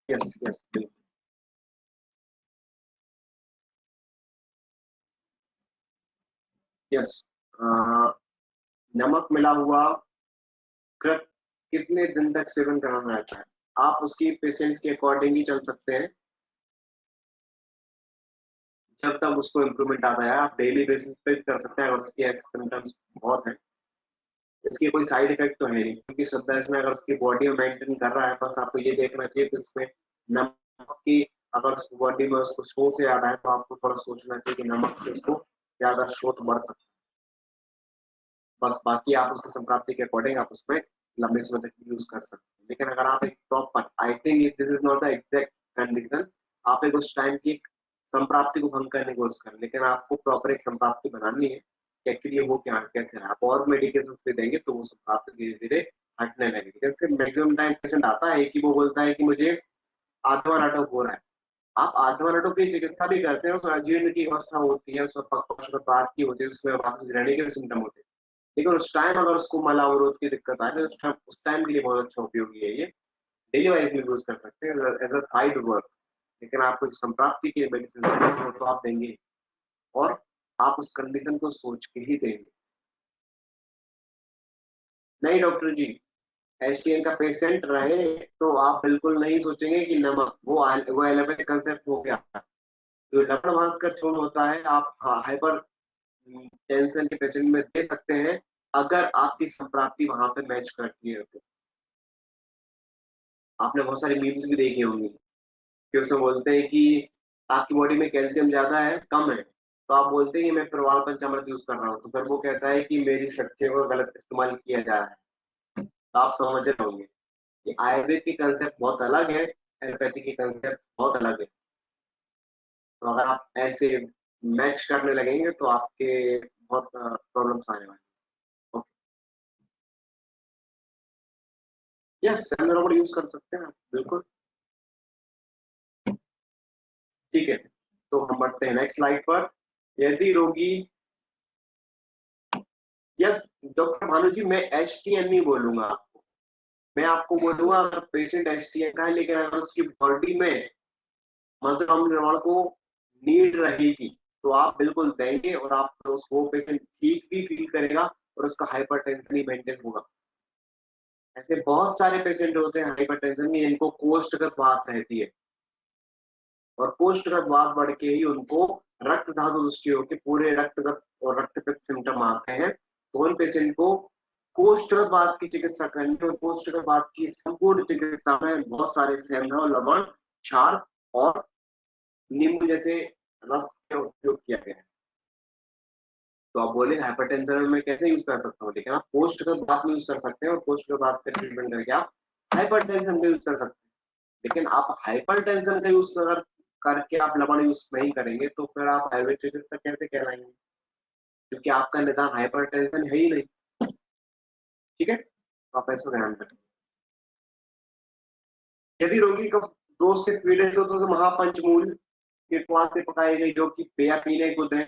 यस यस बिल्कुल। यस, नमक मिला हुआ कृत कितने दिन तक सेवन कराना रहता है, आप उसकी पेशेंट्स के अकॉर्डिंग ही चल सकते हैं। जब तक उसको इम्प्रूवमेंट आता है आप डेली बेसिस पे कर सकते हैं, अगर उसकी ऐसे सिम्टम्स बहुत है। इसके कोई साइड इफेक्ट तो है नहीं, क्योंकि श्रद्धा इसमें अगर उसकी बॉडी में मेंटेन कर रहा है, बस आपको ये देखना चाहिए कि इसमें नमक की, अगर बॉडी में उसको शोथ ज्यादा है तो आपको थोड़ा सोचना चाहिए कि नमक से उसको ज्यादा शोथ बढ़ सकता है। बस बाकी आप उसकी संप्राप्ति के अकॉर्डिंग आप उसमें लंबे समय तक यूज कर सकते हैं। लेकिन अगर आप एक proper, I think this is not the exact condition, आप एक उस टाइम की संप्राप्ति को भंग करने की कोशिश करें, लेकिन आपको प्रॉपर एक संप्राप्ति बनानी है कि एक्चुअली वो क्या कैसे है। आप और मेडिकेशन भी देंगे तो वो संप्राप्ति धीरे धीरे हटने लगेगी। जैसे मैक्सिमम टाइम पेशेंट आता है कि वो बोलता है कि मुझे आत्मा नाटक हो रहा है, आप आत्मा नाटक की चिकित्सा भी करते हैं, उसमें अजीर्ण की अवस्था होती है, उसमें पक्षपात की होती है, उसमें वापस रहने के सिम्टम होते हैं। लेकिन उस टाइम अगर उसको मलावरोध की दिक्कत आए तो उस टाइम के लिए बहुत अच्छा उपयोगी है ये। डेली वाइज भी यूज कर सकते हैं एज अ साइड वर्क। लेकिन आपको जो संप्राप्ति की मेडिसिन है तो आप देंगे, और आप उस कंडीशन को सोच के ही देंगे। नहीं डॉक्टर जी, एसटीएन का पेशेंट रहे तो आप बिल्कुल नहीं सोचेंगे कि नमक वो एलोपैथिक कंसेप्ट हो गया। जो लवण भास्कर चूर्ण होता है आप हाइपर टेंशन के पेशेंट में दे सकते हैं, अगर आपकी संप्राप्ति वहां पे मैच करती है तो। आपने बहुत सारी मीम्स भी देखी होंगी कि उसमें बोलते हैं कि आपकी बॉडी में कैल्शियम ज्यादा है कम है, तो आप बोलते हैं कि मैं प्रवाल पंचामृत यूज कर रहा हूँ, तो फिर वो कहता है कि मेरी शक्तियों का गलत इस्तेमाल किया जा रहा है। तो आप समझ रहे होंगे कि आयुर्वेद की कंसेप्ट बहुत अलग है, एलोपैथी की कंसेप्ट बहुत अलग है। तो अगर आप ऐसे मैच करने लगेंगे तो आपके बहुत प्रॉब्लम्स आने वाली। ओके, यस सेल रबड़ यूज कर सकते हैं आप बिल्कुल। ठीक है, तो हम बढ़ते हैं नेक्स्ट स्लाइड पर। यदि रोगी, यस डॉक्टर भानु जी, मैं एच टी एन नहीं बोलूंगा आपको, मैं आपको बोलूंगा अगर पेशेंट एच टी एन का है लेकिन अगर उसकी बॉडी में मधुर अम्ल निर्माण को नीड रहेगी तो आप बिल्कुल देंगे, और आप उसको पेशेंट ठीक भी फील करेगा और उसका हाइपरटेंशन ही मेंटेन होगा। ऐसे बहुत सारे पेशेंट होते हैं हाइपरटेंशन में, इनको कोष्ठगत बात रहती है, और कोष्ठगत बात बढ़ के ही उनको रक्त धातु दुष्टि होकर पूरे रक्तगत और रक्तपित्त सिम्टम आते हैं। तो उन पेशेंट को कोष्ठगत बात की चिकित्सा करनी, और कोष्ठगत बात की संपूर्ण चिकित्सा में बहुत सारे सेंधा, लवण, क्षार और नींबू जैसे रस का उपयोग किया गया है। तो आप बोले हाइपरटेंशन में कैसे यूज कर सकता हूँ, लेकिन आप कोष्ठगत बात में यूज कर सकते हैं, और कोष्ठगत बात का ट्रीटमेंट करके आप हाइपरटेंशन का यूज कर सकते हैं। लेकिन आप हाइपरटेंशन का यूज अगर करके आप लवण यूज नहीं करेंगे तो फिर आप आयुर्वेद चिकित्सक कैसे कहलाएंगे, क्योंकि आपका निदान हाइपरटेंशन है ही नहीं। ठीक है, तो आप ऐसा ध्यान रखें। यदि रोगी को दोष से पीड़ित हो तो महापंचमूल के स्वाद से पकाई गई जो कि पेय पीने को दें।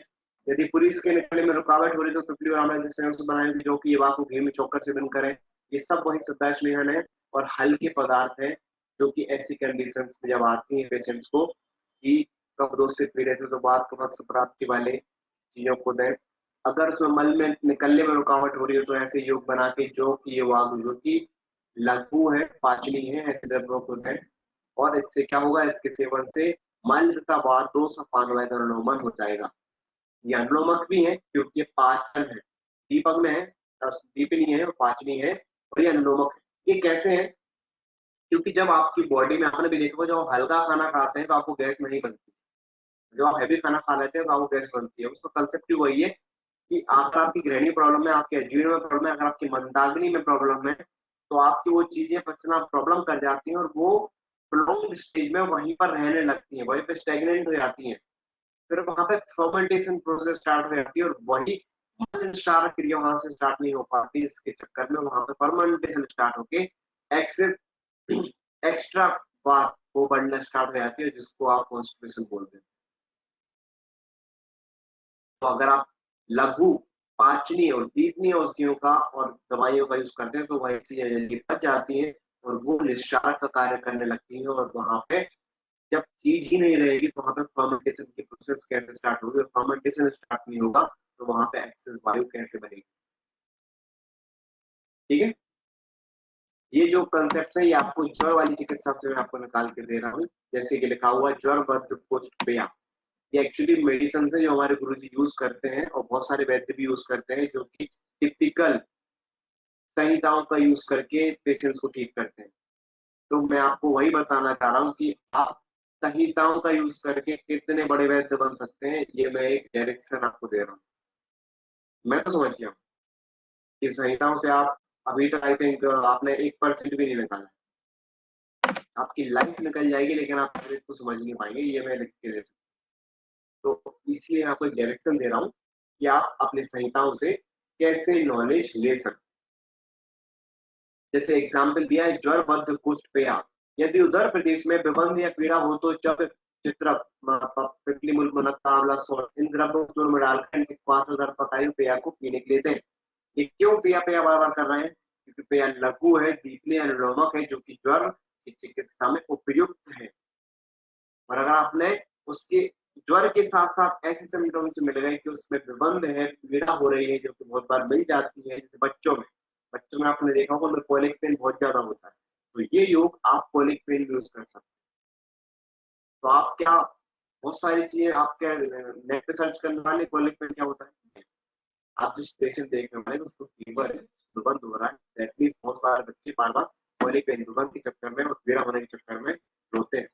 यदि पुरुष के निकलने में रुकावट हो रही तो पिपली और आंवला के संयोग से बनाए जो कि युवा को घी में चोकर सेवन करें। ये सब वही सदाश्लेहन है और हल्के पदार्थ है जो कि ऐसी कंडीशंस में जब आती है पेशेंट्स को कि कफ दोष से पीड़ित है तो बात को वक्त प्राप्ति वाले चीजों को दें। अगर उसमें मल में निकलने में रुकावट हो रही है तो ऐसे योग बना के जो कि ये वाग जो कि लघु है, पाचनी है, ऐसे द्रव्यों को दें। और इससे क्या होगा, इसके सेवन से मल तथा वात दोष अपानवाय अनुलोमन हो जाएगा। ये अनुलोमक भी है क्योंकि ये पाचन है, दीपक में है, दीपिनी है और पाचनी है, और ये अनुलोमक है। ये कैसे है? क्योंकि जब आपकी बॉडी में, आपने भी देखा होगा, जब आप हल्का खाना खाते हैं तो आपको गैस नहीं बनती, जो आप हैवी खाना खा लेते हैं तो आपको गैस बनती है। उसका कंसेप्ट ही वही है कि अगर आपकी ग्रहणी प्रॉब्लम है, आपके एजीवन में प्रॉब्लम है, अगर आपकी मंदाग्नि में प्रॉब्लम है, तो आपकी वो चीजें पचना प्रॉब्लम कर जाती हैं और वो प्रोलॉन्ग्ड स्टेज में वहीं पर रहने लगती हैं, वहीं पे स्टेगनेंट हो जाती हैं। फिर वहां पे फर्मेंटेशन प्रोसेस स्टार्ट हो जाती है और वही क्षार क्रिया वहां से स्टार्ट नहीं हो पाती। इसके चक्कर में वहां पे फर्मेंटेशन स्टार्ट होके एक्सेस एक्स्ट्रा बात वो बढ़ना स्टार्ट हो जाती है, जिसको आप कॉन्स्टिपेशन बोलते हैं। तो अगर आप लघु, पाचनी और दीपनीय औषधियों का और दवाइयों का यूज करते हैं तो वही चीजें जल्दी पच जाती हैं और वो निस्सार का कार्य करने लगती है। और वहां पे जब चीज ही नहीं रहेगी तो वहां पे फर्मेंटेशन की प्रोसेस कैसे स्टार्ट होगी, और फर्मेंटेशन स्टार्ट नहीं होगा तो वहां पे एक्सेस वायु कैसे बनेगी। ठीक है, ये जो कंसेप्ट है ये आपको ज्वर वाली चिकित्सा से मैं आपको निकाल के दे रहा हूँ। जैसे कि लिखा हुआ ज्वर बद्ध कुष्ठ पेय, ये एक्चुअली मेडिसिन है जो हमारे गुरुजी यूज करते हैं और बहुत सारे वैद्य भी यूज करते हैं, जो कि टिपिकल संहिताओं का यूज करके पेशेंट्स को ठीक करते हैं। तो मैं आपको वही बताना चाह रहा हूँ कि आप संहिताओं का यूज करके कितने बड़े वैद्य बन सकते हैं, ये मैं एक डायरेक्शन आपको दे रहा हूँ। मैं तो समझ गया हूँ कि संहिताओं से आप अभी तक आई थिंक आपने 1% भी नहीं निकाला। आपकी लाइफ निकल जाएगी लेकिन आप इसको समझ नहीं पाएंगे, ये मैं लिख के दे सकता हूँ। तो इसलिए मैं आपको एक डायरेक्शन दे रहा हूँ कि आप अपनी संहिताओं से कैसे नॉलेज ले सकते। जैसे एग्जाम्पल दिया है, ज्वर बद्ध कुष्ठ पेय, यदि उदर प्रदेश में विबंध या पीड़ा हो तो जब चित्रक पिपली मुल्क मुनक्का आंवला इन द्रव्यों को चूर्ण में डालकर इनके 5,000 पकायु पेय को पीने के लिए दें। ये क्यों पेय पेय बार बार कर रहे हैं? क्योंकि पेय लघु है, दीपनीय अनुलोमक है, जो कि ज्वर की चिकित्सा में उपयुक्त है। और अगर आपने उसके ज्वर के साथ साथ ऐसे सिम्टम्स मिल गए कि उसमें विबंध है, पीड़ा हो रही है, जो कि बहुत बार मिल जाती है, जैसे बच्चों में आपने देखा होगा उनमें कॉलिक पेन बहुत ज्यादा होता है, तो ये योग आप कॉलिक पेन यूज कर सकते हैं। तो आप क्या, बहुत सारी चीजें आप क्या नेट पे सर्च करने वाले कॉलिक पेन क्या होता है, आप जिस पेशेंट देखने वाले उसको फीवर है, दुबंध हो रहा है, दैट मींस बहुत सारे बच्चे बार बार कॉलिक पेन दुबंध के चक्कर में और पीड़ा होने के चक्कर में रोते हैं।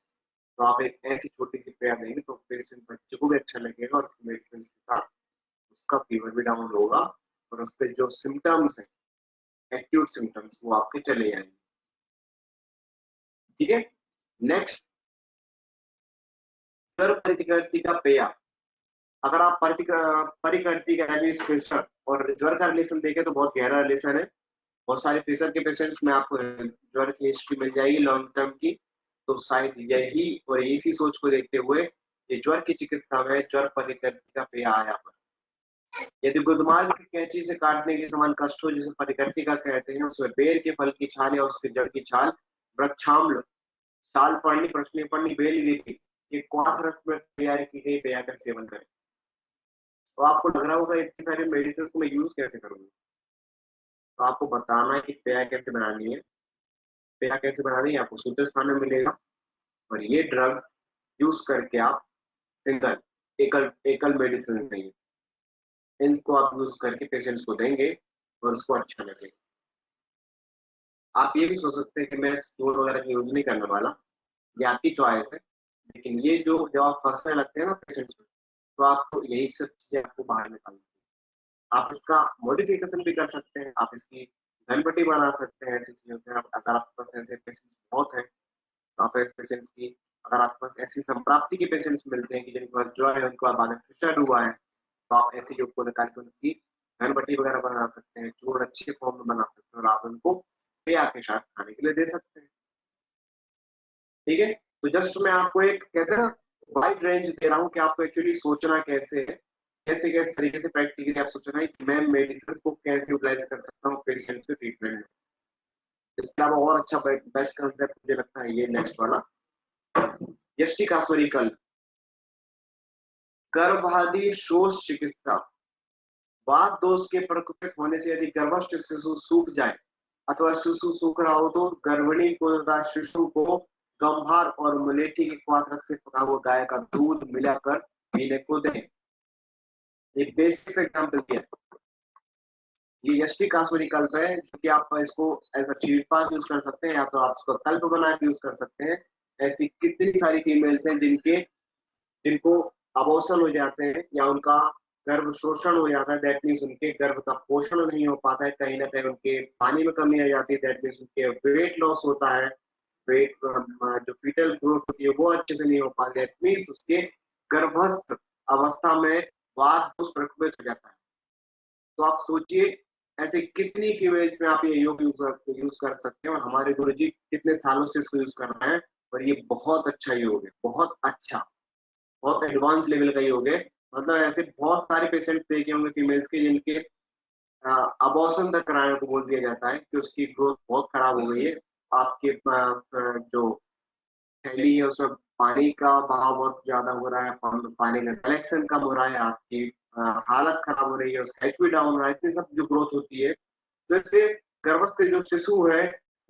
तो आप एक ऐसी छोटी सी पेय देंगे तो पेशेंट बच्चे को भी अच्छा लगेगा और उसकी मेडिसिन के साथ उसका फीवर भी डाउन होगा और उस पर जो सिम्टम्स है, एक्यूट सिम्टम्स, वो आपके चले जाएंगे। ठीक है, नेक्स्ट, ज्वर प्रतिकृति का पेय। अगर आप परिकृति का प्रेशर और ज्वर का रिलेशन देखें तो बहुत गहरा रिलेशन है। बहुत सारे प्रेशर के पेशेंट्स में आपको ज्वर की हिस्ट्री मिल जाएगी लॉन्ग टर्म की। तो शायद यही और इसी सोच को देखते हुए ये ज्वर की चिकित्सा में ज्वर परिकृति का पेय आया पर। यदि गुदमार्ग की कैंची से काटने के समान कष्ट हो, जिसे परिकृति का कहते हैं, उसमें बेर के फल की छाल या उसके जड़ की छाल, वृक्षाम्ल, साल पड़नी, प्रश्न पड़नी, बेल लीथी, ये क्वाथ रस में तैयार की गई पेय का सेवन करें। तो आपको लग रहा होगा इतनी सारी मेडिसिन को मैं यूज कैसे करूंगा, तो आपको बताना है कि पेय कैसे बनानी है। पेय कैसे बनानी है आपको सूत्र स्थान में मिलेगा, और ये ड्रग यूज करके आप सिंगल एकल एकल मेडिसिन नहीं है, इनको आप यूज करके पेशेंट्स को देंगे और उसको अच्छा लगेगा। आप ये भी सोच सकते हैं कि मैं स्टोर वगैरह की यूज नहीं करने वाला, ये आपकी चॉइस है, लेकिन ये जो जब आप फंसने लगते हैं ना पेशेंट्स में, तो आपको यही सब चीजें आपको बाहर निकालनी है। आप इसका मॉडिफिकेशन भी कर सकते हैं, आप इसकी घनपट्टी बना सकते हैं ऐसी चीजों से। अगर आपके पास ऐसे पेशेंट्स बहुत है तो आप ऐसे पेशेंट्स की, अगर आपके पास ऐसी संप्राप्ति के पेशेंट्स मिलते हैं कि जिनके पास जो है उनको बाद में फिशर हुआ है, तो आप ऐसी योग को निकाल के उनकी घनपट्टी वगैरह बना सकते हैं, चूर्ण अच्छे फॉर्म में बना सकते हैं और आप उनको पेय के साथ खाने के लिए दे सकते हैं। ठीक है, तो जस्ट मैं आपको एक कहते हैं ना वाइड रेंज दे रहा हूँ कि आपको एक्चुअली सोचना कैसे है, कैसे कैसे तरीके से प्रैक्टिकली आप सोचना है कि मैं मेडिसिन को कैसे यूटिलाइज कर सकता हूँ पेशेंट के ट्रीटमेंट में। इसके अलावा और अच्छा बेस्ट कंसेप्ट मुझे लगता है ये नेक्स्ट वाला, यष्टिकास्वरी कल, गर्भादि शोष चिकित्सा। वात दोष के प्रकोपित होने से यदि गर्भस्थ शिशु सूख जाए अथवा शिशु सूख रहा हो तो गर्भिणी को तथा शिशु को गंभार और मुलेठी के क्वाथ रस से पका हुआ गाय का दूध मिलाकर पीने को दें। एक बेसिक एग्जाम्पल दिया। ये यष्टि कास्वरी कल्प है, जो कि आप इसको as a cheat path use कर सकते हैं, या तो आप इसको कल्प बना के यूज कर सकते हैं। ऐसी कितनी सारी फीमेल्स हैं जिनको अबॉर्शन हो जाते हैं या उनका गर्भ शोषण हो जाता है, दैट मीन्स उनके गर्भ का पोषण नहीं हो पाता है, कहीं ना कहीं उनके पानी में कमी आ जाती है, दैट मीन्स उनके वेट लॉस होता है, वेट जो फीटल ग्रोथ होती है वो अच्छे से नहीं हो पाती, दैट मीन्स उसके गर्भस्थ अवस्था में वात दोष प्रकोपित हो जाता है। तो आप सोचिए ऐसे कितनी फीमेल्स में आप ये योग यूज कर सकते हैं, और हमारे गुरु जी कितने सालों से इसको यूज कर रहे हैं, और ये बहुत अच्छा योग है, बहुत अच्छा, बहुत एडवांस लेवल का योग है। मतलब ऐसे बहुत सारे पेशेंट्स देखे होंगे फीमेल्स के जिनके अबॉर्शन तक कराने को बोल दिया जाता है कि उसकी ग्रोथ बहुत खराब हो गई है, आपके जो थैली है उसमें पानी का बहाव बहुत ज्यादा हो रहा है, पानी का कलेक्शन कम हो रहा है, आपकी हालत खराब हो रही है, उसका एचपी डाउन हो रहा है, इतनी सब जो ग्रोथ होती है, तो इससे गर्भस्थ जो शिशु है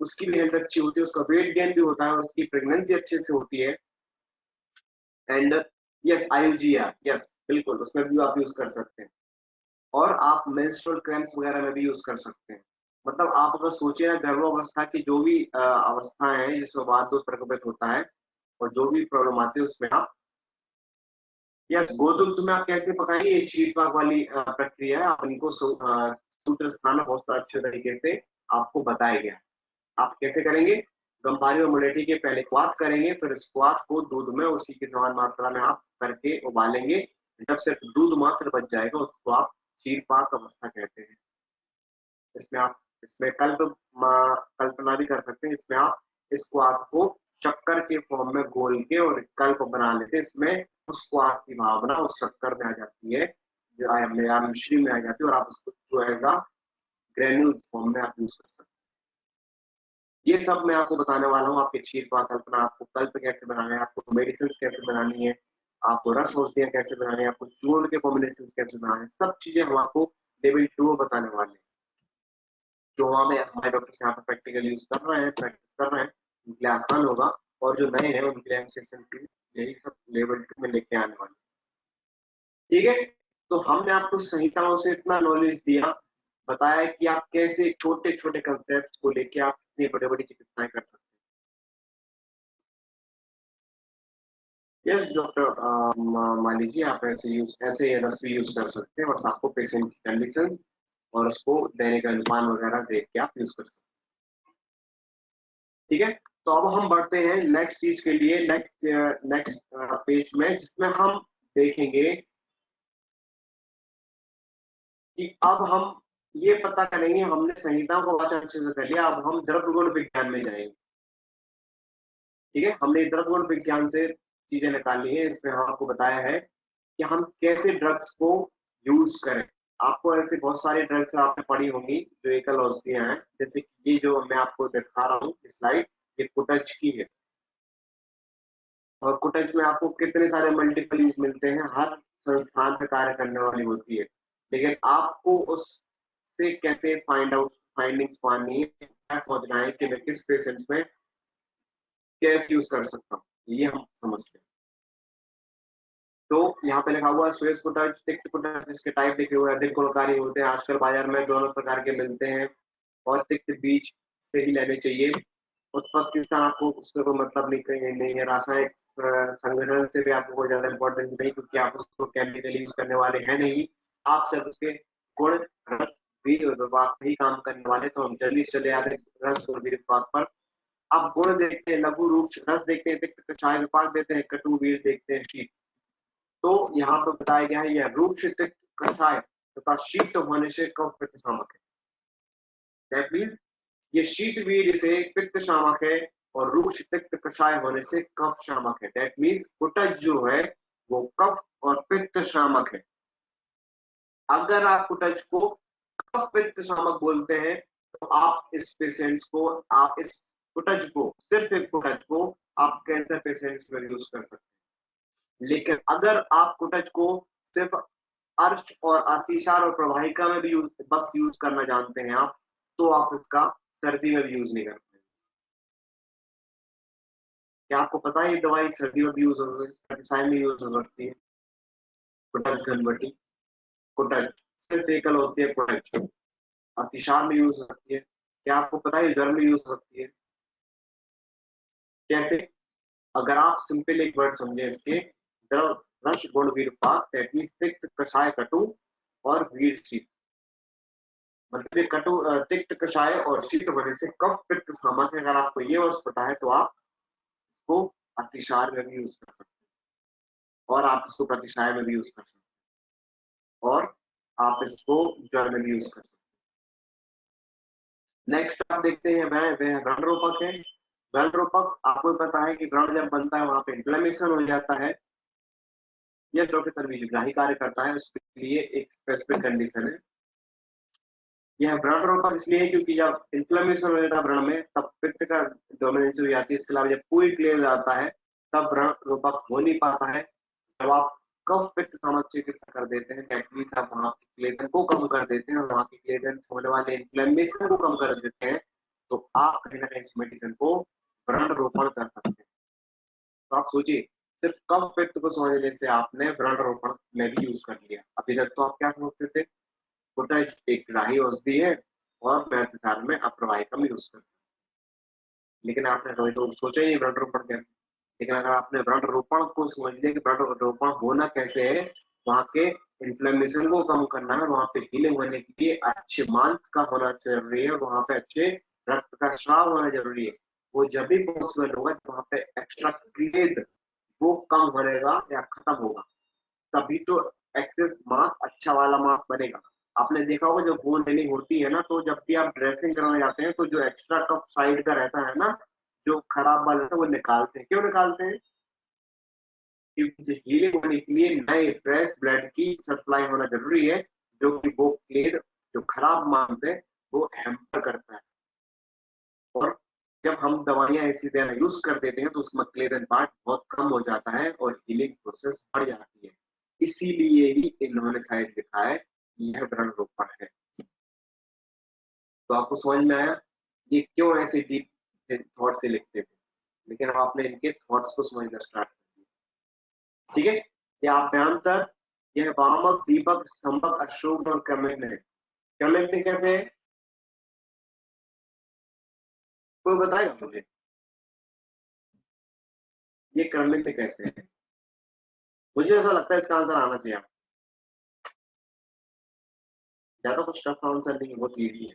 उसकी भी हेल्थ अच्छी होती है, उसका वेट गेन भी होता है, उसकी प्रेगनेंसी अच्छे से होती है। एंड यस आयुजीआर, यस बिल्कुल उसमें भी आप यूज कर सकते हैं, और आप मेंस्ट्रुअल क्रैम्प्स वगैरह में भी यूज कर सकते हैं। मतलब आप अगर सोचिए ना, गर्भावस्था की जो भी अवस्थाएं हैं जिसमें वात दोष प्रकोपित होता है और जो भी प्रॉब्लम आती है उसमें आप, यस गोधूम में आप कैसे पकाएंगे, ये शीट पाक वाली प्रक्रिया है, आप इनको सूत्र स्थान में बहुत अच्छे तरीके से आपको बताया गया। आप कैसे करेंगे, गंपारी और मुलेठी के पहले क्वाथ करेंगे, फिर इस क्वाथ को दूध में उसी की समान मात्रा में आप करके उबालेंगे, जब सिर्फ दूध मात्र बच जाएगा उसको आप क्षीर पाक अवस्था कहते हैं। इसमें आप इसमें कल्पना भी कर सकते हैं, इसमें आप इस क्वाथ को शक्कर के फॉर्म में घोल के और कल्प बना लेते हैं, इसमें उस क्वाथ की भावना उस शक्कर में आ जाती है, जो मिश्री में आ जाती है, और आप उसको जो एज आ ग्रेन्यूल्स फॉर्म में आप यूज कर सकते हैं। ये सब मैं आपको बताने वाला हूँ, आपके क्षीर पाक कल्पना, आपको कल्प कैसे बनाना है, आपको मेडिसिन कैसे बनानी है, आपको रस औषधियां कैसे बनानी है, आपको चूर्ण के कॉम्बिनेशन कैसे बनाने हैं, सब चीजें हम आपको लेवल 2 बताने वाले हैं। जो हमें हमारे डॉक्टर यहाँ पर प्रैक्टिकल यूज कर रहे हैं, प्रैक्टिस कर रहे हैं, उनके लिए आसान होगा, और जो नए हैं उनके लिए हम सेशन की यही सब लेवल 2 में लेके आने वाले। ठीक है, तो हमने आपको संहिताओं से इतना नॉलेज दिया, बताया कि आप कैसे छोटे छोटे कंसेप्ट को लेके आप इतनी बड़ी बड़ी चिकित्साएं कर सकते हैं। यस डॉक्टर, मान लीजिए आप ऐसे रस भी यूज कर सकते हैं, बस आपको पेशेंट की कंडीशन और उसको देने का अनुमान वगैरह देख के आप यूज कर सकते हैं। ठीक है, तो अब हम बढ़ते हैं नेक्स्ट चीज के लिए, नेक्स्ट नेक्स्ट पेज में, जिसमें हम देखेंगे कि अब हम ये पता करेंगे, हमने संहिता को अच्छा अच्छे से कर लिया, अब हम द्रव्य गुण विज्ञान में जाएंगे। ठीक है, हमने द्रव्य गुण विज्ञान से चीजें निकाली है, इसमें हम आपको बताया है कि हम कैसे ड्रग्स को यूज करें। आपको ऐसे बहुत सारी ड्रग्स आपने पढ़ी होंगी जो एकल औषधियां हैं, जैसे कि ये जो मैं आपको दिखा रहा हूँ स्लाइड, ये कुटच की है, और कुटच में आपको कितने सारे मल्टीपल यूज मिलते हैं, हर संस्थान पे कार्य करने वाली होती है, लेकिन आपको उससे कैसे फाइंडिंग्स पानी है, क्या समझना है कि मैं किस पेशेंट्स में कैसे यूज कर सकता हूँ, ये हम समझते हैं। तो यहाँ पे लिखा हुआ है श्वेत कुटच, तिक्त कुटच, जिसके टाइप लिखे हुए अधिक गुणकारी होते हैं, आजकल बाजार में दोनों प्रकार के मिलते हैं, और तिक्त बीज से ही लेने चाहिए। उत्पत्ति स्थान आपको उससे कोई मतलब नहीं है, रासायनिक संगठन से भी आपको कोई ज्यादा इंपॉर्टेंस नहीं, क्योंकि आप उसको केमिकली यूज करने वाले हैं नहीं, आप सिर्फ उसके गुण रस भी विभाग ही काम करने वाले, तो हम जल्दी से चले आते रस और वीर विभाग पर। आप गुण देखते हैं लघु रूप, रस देखते हैं तिक्त, कषाय विभाग देते हैं कटु, वीर देखते हैं शीत। तो यहाँ पर बताया गया है यह रूप तिक्त कषाय तथा शीत होने से कफ पित्त शामक है, दैट मीन्स ये शीत वीर से पित्त शामक है, और रूक्ष तिक्त कषाय होने से कफ शामक है, दैट मीन्स कुटज जो है वो कफ और पित्त शामक है। अगर आप कुटज को कफ पित्त शामक बोलते हैं, तो आप इस पेशेंट्स को, आप इस कुटज को, सिर्फ एक कुटज को आप कैंसर पेशेंट्स में यूज कर सकते हैं। लेकिन अगर आप कुटज को सिर्फ अर्श और अतिसार और प्रवाहिका में भी बस यूज करना जानते हैं आप, तो आप इसका सर्दी में भी यूज नहीं करते। क्या आपको पता है ये दवाई सर्दियों में यूज हो सकती है, अतिसाय में यूज हो सकती है? कुटच घनवटी, कुटच सिर्फ एकल होती है कुटच, अतिसार में यूज हो सकती है। क्या आपको पता है ज्वर में यूज हो सकती है? कैसे? अगर आप सिंपल एक वर्ड समझे इसके, द्रव रस गुण वीरपात, दैट मींस तिक्त कषाय कटु और वीर शीत। मतलब ये कटु तिक्त कषाय और शीत होने से कफ पित्त सामक है। अगर आपको ये वर्ड पता है तो आप इसको अतिसार में भी यूज कर सकते हैं, और आप इसको प्रतिसाय में भी यूज कर सकते हैं, और आप इसको ज्वर में भी यूज कर सकते हैं। नेक्स्ट आप देखते हैं वह व्रण रूपक है। व्रण रूपक आपको पता है कि व्रण जब बनता है वहां पे इन्फ्लेमेशन हो जाता है, यह डॉक्टर तरबीजग्राही कार्य करता है, उसके लिए एक स्पेसिफिक कंडीशन है। यह व्रण रोपक इसलिए है क्योंकि जब इन्फ्लेमेशन हो जाता है व्रण में, तब पित्त का डोमिनेंसी हो जाती है। इसके अलावा जब पूरी क्लियर जाता है तब व्रण रोपक हो नहीं पाता है। जब आप कफ पित्त सामक चिकित्सा कर देते हैं, दैट मींस आप वहां की क्लेदन को कम कर देते हैं, और वहां की क्लेदन से होने वाले इन्फ्लेमेशन को कम कर देते हैं, तो आप कहीं ना कहीं इस मेडिसिन को व्रण रोपण कर सकते हैं। तो आप सोचिए, सिर्फ कफ पित्त को समझने से आपने व्रण रोपण में भी यूज कर लिया। अभी तक तो आप क्या समझते थे? पोटाश एक ग्राही औषधि है और मैं में अप्रवाहिकम यूज करते हैं, लेकिन आपने कभी तो सोचा ही व्रण रोपण कैसे। लेकिन अगर आपने व्रण रोपण को समझ लिया कि व्रण रोपण होना कैसे है, वहां के इन्फ्लेमेशन को कम करना है, वहां पे हीलिंग होने के लिए अच्छे मांस का होना जरूरी है, वहां पे अच्छे रक्त का स्राव होना जरूरी है। वो जब भी पॉसिबल होगा जब वहां पे एक्स्ट्रा क्लेद वो कम होगा या खत्म होगा, तभी तो एक्सेस मास अच्छा वाला मास बनेगा। आपने देखा होगा जब बोन हेलिंग होती है ना, तो जब भी आप ड्रेसिंग कराने जाते हैं तो जो एक्स्ट्रा कप साइड का रहता है ना, जो खराब वाला रहता है, वो निकालते हैं। क्यों निकालते हैं? क्योंकि हीलिंग होने के लिए नए फ्रेश ब्लड की सप्लाई होना जरूरी है, जो कि वो प्लेट जो खराब मांस है वो हैम्पर करता है। और जब हम दवाइयां ऐसी तरह यूज कर देते हैं तो उसमें क्लेरन पार्ट बहुत कम हो जाता है और हीलिंग प्रोसेस बढ़ जाती है। इसीलिए ही इन्होंने शायद लिखा है यह व्रण रोपण है। तो आपको समझ में आया ये क्यों ऐसे डीप थॉट से लिखते थे? लेकिन अब आपने इनके थॉट्स को समझना स्टार्ट कर दिया। ठीक है, ये आभ्यंतर, यह वामक दीपक स्तंभक अशोक और क्रमिक है। क्रमिक कैसे है? कोई बताएगा मुझे ये क्रमिक कैसे है? मुझे ऐसा लगता है इसका आंसर आना चाहिए। ज्यादा कुछ टफ आंसर नहीं है, बहुत इजी है।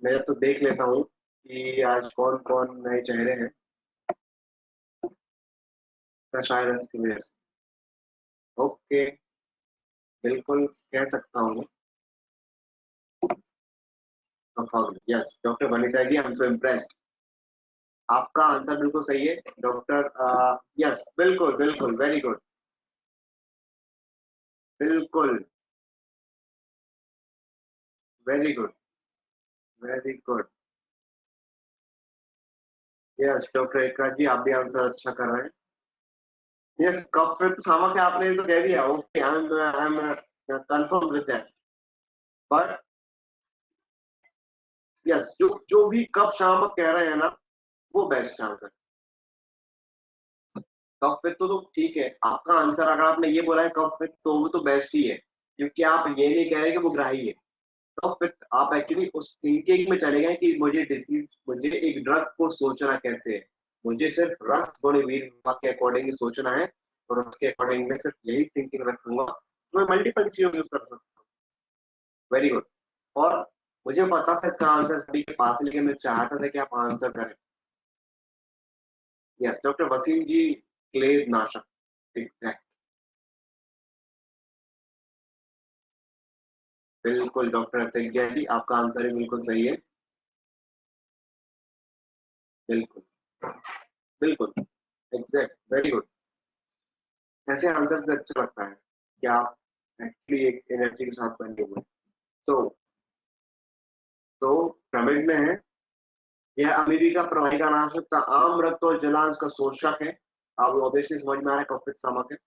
मैं तो देख लेता हूँ कि आज कौन कौन नए चेहरे हैं शायद की वजह से। ओके, बिल्कुल कह सकता हूँ। Yes doctor Vanita ji, I am so impressed. आपका आंसर बिल्कुल सही है डॉक्टर। यस बिल्कुल बिल्कुल, वेरी गुड। बिल्कुल, very good, very good. Yes doctor Ekra ji, आप भी आंसर अच्छा कर रहे हैं। यस, कफ विद सामक है, आपने तो कह दिया। Okay, I am confirm with that. But yes, जो जो भी कफ शामक कह रहे हैं ना, वो बेस्ट आंसर। कफ पित्त तो ठीक है आपका आंसर। अगर आपने ये बोला है कफ पित्त, तो वो तो बेस्ट ही है, क्योंकि आप ये नहीं कह रहे कि वो ग्राही है। कफ पित्त आप एक्चुअली उस थिंकिंग में चले गए कि मुझे डिसीज, मुझे एक ड्रग को सोचना कैसे है। मुझे सिर्फ रस गुण वीर के अकॉर्डिंग सोचना है, और उसके अकॉर्डिंग मैं सिर्फ यही थिंकिंग रखूंगा, तो मैं मल्टीपल चीजों यूज कर सकता हूँ। Very good. और मुझे पता था इसका आंसर सभी के पास है, लेकिन मैं चाहता था कि आप आंसर करें। यस डॉक्टर वसीम जी, क्लेद नाशक, एग्जैक्ट। बिल्कुल डॉक्टर अतिज्ञा जी, आपका आंसर ही बिल्कुल सही है। बिल्कुल बिल्कुल, एग्जैक्ट, वेरी गुड। ऐसे आंसर से अच्छा लगता है कि आप एक्चुअली एक एनर्जी के साथ बने हुए हैं। तो पिरामिड में है, यह अमीरी का प्रवाहिका नाशक का आम रक्त और जलांश का शोषक है। आप ऑब्वियसली समझ में आ रहा है कफ पित्त सामक है।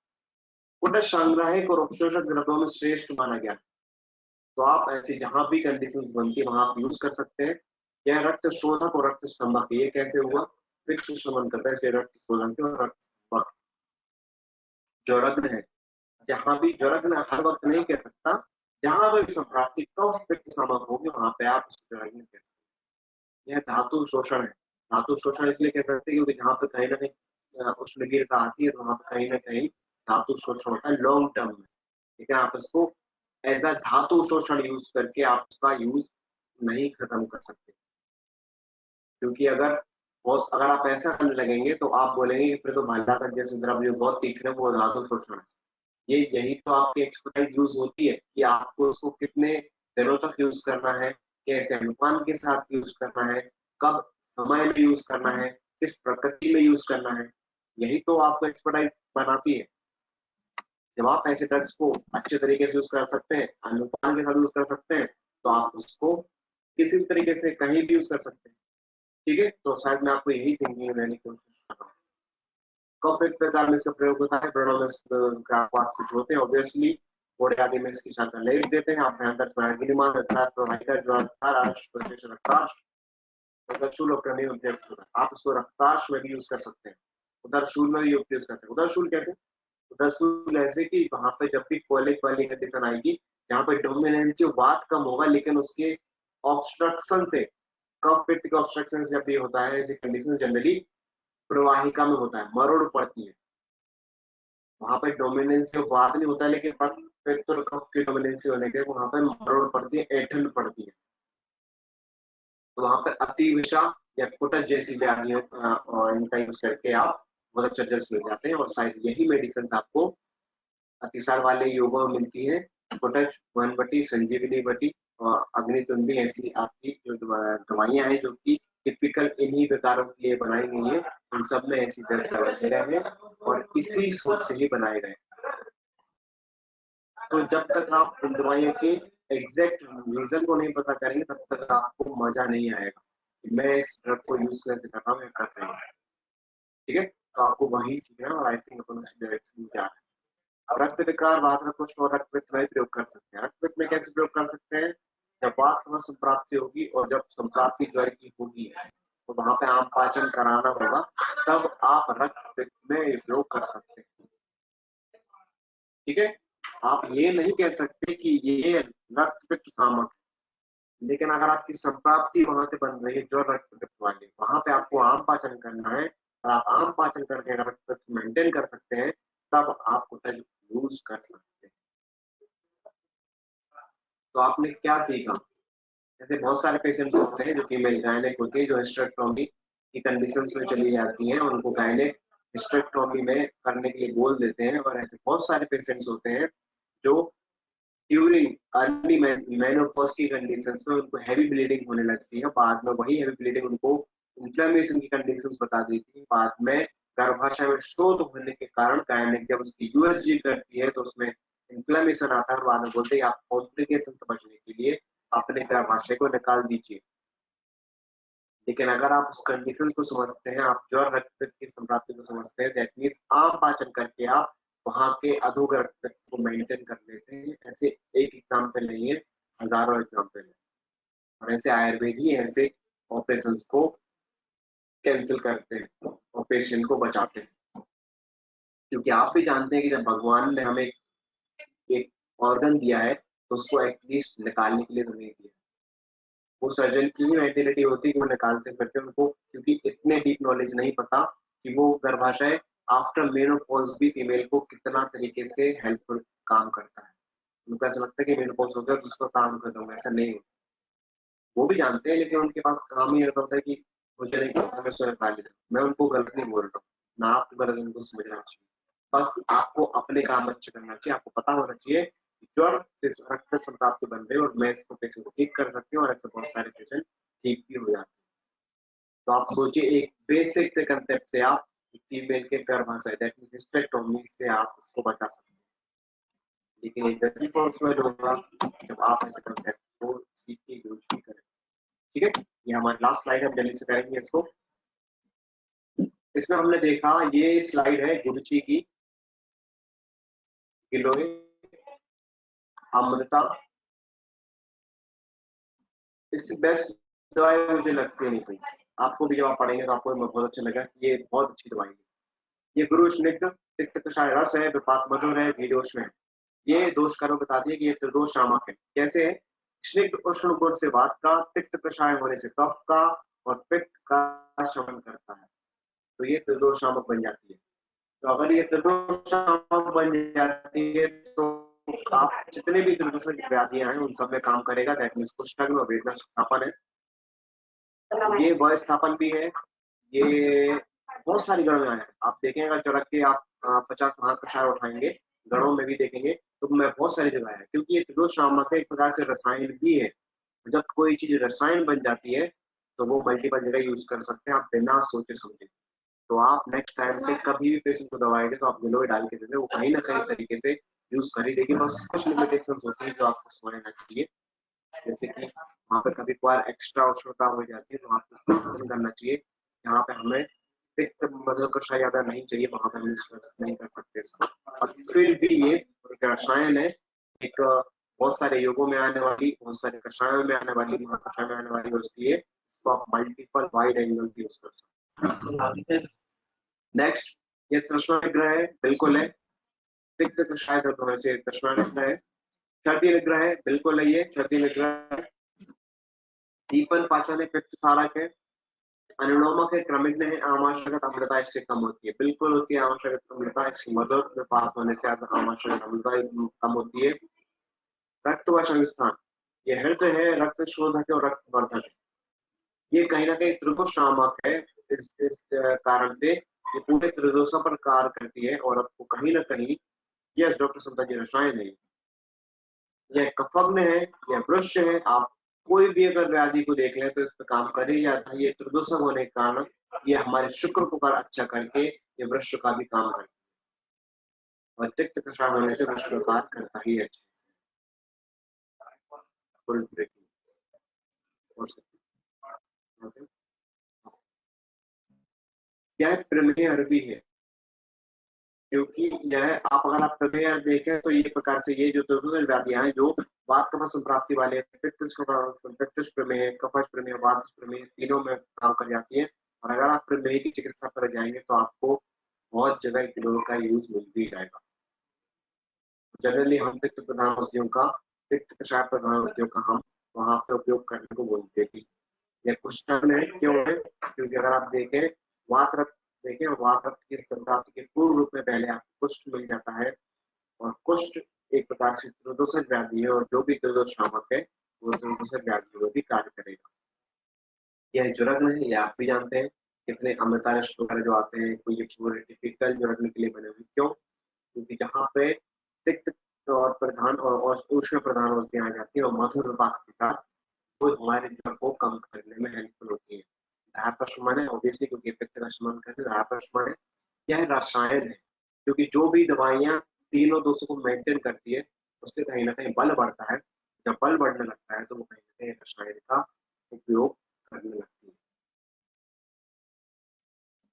कुटच संग्राहक और उपशोषक द्रव्यों में श्रेष्ठ माना गया। तो आप ऐसी जहां भी कंडीशंस बनती है वहां आप यूज कर सकते हैं। यह रक्त शोधक और रक्त स्तंभक, ये कैसे हुआ? पित्त शमन करता है, इसलिए रक्त शोधक और रक्त स्तंभक। ज्वरग्न है, जहां भी ज्वरग्न हर वक्त नहीं कह सकता, जहां पर संप्राप्ति कफ पित्त सामक होगी वहां पे आप ज्वरग्न कह सकते हैं। यह धातु शोषण है, धातु शोषण इसलिए कह सकते हैं क्योंकि जहां पे कहीं ना कहीं उष्णगीरता आती है तो वहां पे कहीं ना कहीं धातु शोषण होता है लॉन्ग टर्म में। ठीक है, आप इसको एज अ धातु शोषण यूज करके आप उसका यूज नहीं खत्म कर सकते, क्योंकि अगर आप ऐसा करने लगेंगे तो आप बोलेंगे कि फिर तो भाला तक जैसे द्रव्य बहुत तीक्ष्ण है वो धातु शोषण है। यही तो आपकी एक्सपर्टाइज यूज होती है कि आपको उसको कितने दिनों तक यूज करना है, कैसे अनुपान के साथ यूज करना है, कब समय में यूज करना है, किस प्रकृति में यूज करना है, यही तो आपको एक्सपर्टाइज बनाती है। जब आप ऐसे ड्रग्स को अच्छे तरीके से यूज कर सकते हैं, अनुपान के साथ यूज कर सकते हैं, तो आप उसको किसी भी तरीके से कहीं भी यूज कर सकते हैं। ठीक है, तो शायद मैं आपको यही थिंकिंग लेने की कोशिश कर रहा हूँ। कफ एक प्रकार में इसका प्रयोग होता है, व्रणों में का आसपास सिद्ध होते हैं ऑब्वियसली, घोड़े आदि में इसकी शाखा ले देते हैं। आप अंदर गिरिमान प्रवाहिका जो उदरशूल और क्रमी उपयुक्त होता है, आप इसको रक्ताश में भी यूज कर सकते हैं, उदरशूल में भी यूज कर सकते हैं। उदरशूल कैसे? उदरशूल ऐसे कि वहां पे जब भी कोलिक वाली कंडीशन आएगी, जहाँ पे डोमिनेंसी वात कम होगा लेकिन उसके ऑब्स्ट्रक्शन से, कफ पित्त के ऑब्स्ट्रक्शन जब भी होता है, ऐसी कंडीशन जनरली प्रवाहिका में होता है, मरोड़ पड़ती है। वहां पे डोमिनेंसी वात नहीं होता है, लेकिन पित्त और कफ की डोमिनेंसी होने के वहां पे मरोड़ पड़ती है, ऐंठन पड़ती है। तो वहां पे अति विषा या कुटज जैसी व्याधियों इनका यूज करके आप बहुत अच्छे रिजल्ट मिल जाते हैं। और शायद यही मेडिसिन आपको अतिसार वाले योगों में मिलती है। कुटज, वनबटी, संजीवनी बटी और अग्नितुंडी ऐसी आपकी जो दवाइयां हैं जो कि टिपिकल इन्हीं प्रकारों के लिए बनाई गई है, उन सब में ऐसी दर्द वगैरह है और इसी सोच से ही बनाए गए। तो जब तक आप इन दवाइयों के एग्जैक्ट रीजन को नहीं पता करेंगे तब तक आपको मजा नहीं आएगा मैं इस ड्रग को यूज कैसे कर रहा हूँ या कर रही हूँ। ठीक है, तो आपको वही सीखना है और आई थिंक अपन उसी डायरेक्शन में जा रहे हैं। रक्त विकार, वात कुष्ठ और रक्त पित्त में प्रयोग कर सकते हैं। रक्त पित्त में कैसे प्रयोग कर सकते हैं? जब वात में संप्राप्ति होगी और जब संप्राप्ति ज्वर की होगी तो वहां पे आम पाचन कराना होगा, तब आप रक्त पित्त में प्रयोग कर सकते हैं। ठीक है, आप ये नहीं कह सकते कि ये रक्त पित्त सामक, लेकिन अगर आपकी संप्राप्ति वहां से बन रही है जो रक्त पित्त वाली, वहां पे आपको आम पाचन करना है और आप आम पाचन करके रक्त पित्त मेंटेन कर सकते हैं, तब आप कुछ यूज कर सकते हैं। तो आपने क्या सीखा? जैसे बहुत सारे पेशेंट्स होते हैं जो फीमेल गायनेक होती है, जो हिस्टेरेक्टोमी की कंडीशंस में चली जाती हैं, उनको गायनेक हिस्टेरेक्टोमी में करने के लिए बोल देते हैं। और ऐसे बहुत सारे पेशेंट्स होते हैं जो ड्यूरिंग अर्ली मेनोपॉज की कंडीशंस में उनको हैवी ब्लीडिंग होने लगती है, बाद में वही हैवी ब्लीडिंग उनको इन्फ्लेमेशन की कंडीशंस बता देती है। बाद में गर्भाशय में शोथ होने के कारण गायनेक जब उसकी यूएसजी करती है तो उसमें इन्फ्लेमेशन आता है और बाद में बोलते हैं आप कॉम्प्लिकेशन से बचने के लिए अपने गर्भाशय को निकाल दीजिए। लेकिन अगर आप उस कंडीशन को समझते हैं, आप ज्वर रक्त की संप्राप्ति को समझते हैं, दैट मीन्स आम पाचन करके आप वहां के अधोगर रक्त को मेंटेन कर लेते हैं। ऐसे एक एग्जाम्पल नहीं है, हजारों एग्जाम्पल है। और ऐसे आयुर्वेद ही ऐसे ऑपरेशन को कैंसिल करते हैं और पेशेंट को बचाते हैं। क्योंकि आप भी जानते हैं कि जब भगवान ने हमें एक ऑर्गन दिया है तो उसको एटलीस्ट निकालने के लिए तो नहीं दिया। वो सर्जन की ही मेंटेलिटी होती है कि वो निकालते फिरते उनको, क्योंकि इतने डीप नॉलेज नहीं पता कि वो गर्भाशय आफ्टर मेनोपॉज भी फीमेल को कितना तरीके से हेल्पफुल काम करता है। उनको ऐसा लगता है कि मेनोपॉज हो गया तो उसको काम कर दूंगा, ऐसा नहीं होता। वो भी जानते हैं लेकिन उनके पास काम ही ऐसा होता है कि मुझे नहीं पता, मैं स्वयं खा लेता। मैं उनको गलत नहीं बोल रहा हूँ, ना आपको गलत उनको समझना चाहिए। बस आपको अपने काम अच्छे करना चाहिए, आपको पता होना चाहिए ज्वर से रक्त संप्राप्ति बन रही है और मैं इसको पेशेंट को ठीक कर सकती हूँ और ऐसे बहुत सारे पेशेंट ठीक भी हो जाते हैं। तो आप सोचिए एक बेसिक से कंसेप्ट से आप फीमेल के गर्भाशय दैट मींस हिस्टेरेक्टोमी से आप उसको बचा सकते हैं। लेकिन एक तभी पॉसिबल होगा जब आप ऐसे कंसेप्ट को सीख के यूज भी करें। ठीक है, ये हमारी लास्ट स्लाइड, हम जल्दी से करेंगे इसको। इसमें हमने देखा, ये स्लाइड है गुरुची की, गिलोय, अमृता। इससे बेस्ट दवाई मुझे लगती नहीं कोई, आपको भी जब आप पढ़ेंगे तो आपको बहुत अच्छा लगेगा, ये बहुत अच्छी दवाई है। ये गुरु स्निग्ध तिक्त कषाय रस है, विपाक मधुर है, वीर्योष्ण है। ये दोष कर्म बता दिए कि ये त्रिदोष शामक है। कैसे है? स्निग्ध उष्ण गुण से वात का, तिक्त कषाय होने से कफ का और पित्त का शमन करता है, तो ये त्रिदोष शामक बन जाती है। तो अगर ये त्रिदोष शामक बन जाती है तो आप जितने भी त्रिदोष व्याधियां हैं उन सब में काम करेगा। दैट मीन्स कुष्ठग्न और वेदना स्थापन है, ये वय स्थापन भी है, ये बहुत सारी गणना है। आप देखेंगे अगर चढ़क के आप 50 महाकषाय उठाएंगे, गणों में भी देखेंगे तो मैं बहुत सारी जगह है, क्योंकि ये त्रिदोष शामक एक प्रकार से रसायन भी है। जब कोई चीज रसायन बन जाती है तो वो मल्टीपल जगह यूज कर सकते हैं आप बिना सोचे समझे। तो आप नेक्स्ट टाइम से कभी भी पेशेंट को दवाएंगे तो आप गिलोय डाल के देंगे, वो कहीं ना कहीं तरीके से यूज कर ही देगी। बस कुछ लिमिटेशंस होती है जो आपको समझना चाहिए, जैसे कि वहाँ पे कभी कभार एक्स्ट्रा उष्णता हो जाती है तो आपको उसको करना चाहिए। यहाँ पे हमें तिक्त मधुर कषाय ज्यादा नहीं चाहिए, वहां पे हम नहीं कर सकते इसको। और फिर भी ये एक रसायन है, एक बहुत सारे योगों में आने वाली, बहुत सारे कषायों में आने वाली, महाकषाय में आने वाली वस्तु है, इसको आप मल्टीपल वाइड एंगल यूज कर सकते हैं। नेक्स्ट, ये तृष्णा निग्रह है, बिल्कुल है। तिक्त कषाय होने से तृष्णा निग्रह है। क्षति निग्रह है, बिल्कुल है, ये क्षति निग्रह है। दीपन पाचन है, पित्त सारक है। अनुलोमक है, क्रमिक है, आमाशयगत अम्लता इससे कम होती है, बिल्कुल होती है आमाशयगत अम्लता, इसकी मदद में पास होने से आमाशयगत अम्लता कम होती है। रक्त व संस्थान, ये हृदय है, रक्त शोधक है और रक्त वर्धक है। ये कहीं ना कहीं त्रिदोष शामक है, इस कारण से ये पूरे त्रिदोषों पर कार्य करती है और आपको कहीं ना कहीं यह डॉक्टर समता जी रसायन है, यह कफग्न है, यह वृक्ष है। आप कोई भी अगर व्याधि को देख लें तो इस पर काम कर ही जाता है। ये त्रिदोषक होने के कारण ये हमारे शुक्र को कर अच्छा करके ये वृक्ष का भी काम करता है, और तिक्त कषाय होने से वृक्ष का कार्य करता ही अच्छा फुल ब्रेकिंग हो सकती है। यह प्रमेय अरबी है, क्योंकि यह आप अगर आप प्रमेय देखें तो ये प्रकार से ये जो त्रिदोष व्याधियां हैं जो वात कफ संप्राप्ति वाले, पित्त प्रमेय, कफज प्रमेय, वात प्रमेय तीनों में काम कर जाती है। और अगर आप प्रमेय की चिकित्सा पर जाएंगे तो आपको बहुत जगह किलो का यूज मिल भी जाएगा। जनरली हम तिक्त प्रधान औषधियों का, तिक्त कषाय प्रधान औषधियों का हम वहां पे उपयोग करने को बोलते हैं। यह कुष्ठन है, क्यों है? क्योंकि अगर आप देखें वात रक्त देखें, वात रक्त के संप्राप्ति के पूर्व रूप में पहले आपको कुष्ठ मिल जाता है, और कुष्ठ एक प्रकार से त्रिदोषक व्याधि है, और जो भी त्रिदोष शामक है वो त्रिदोषक व्याधि में भी कार्य करेगा। यह जो रत्न है ये आप भी जानते हैं, कितने अमृतारस वगैरह जो आते हैं, कोई ये पूरे टिपिकल जो रत्न के लिए बने हुए, क्यों? क्योंकि जहाँ पे तिक्त और प्रधान और उष्ण प्रधान औषधियां आ जाती है और मधुर विपाक के साथ वो हमारे जड़ को कम करने में हेल्पफुल होती है। धायप्रशमन है ऑब्वियसली, क्योंकि पित्त का शमन करते हैं। धायप्रशमन है, यह रसायन है, क्योंकि जो भी दवाइयां तीनों दोषों को मेंटेन करती है उससे कहीं ना कहीं बल बढ़ता है। जब बल बढ़ने लगता है तो वो कहीं ना कहीं रसायन का उपयोग करने लगती है।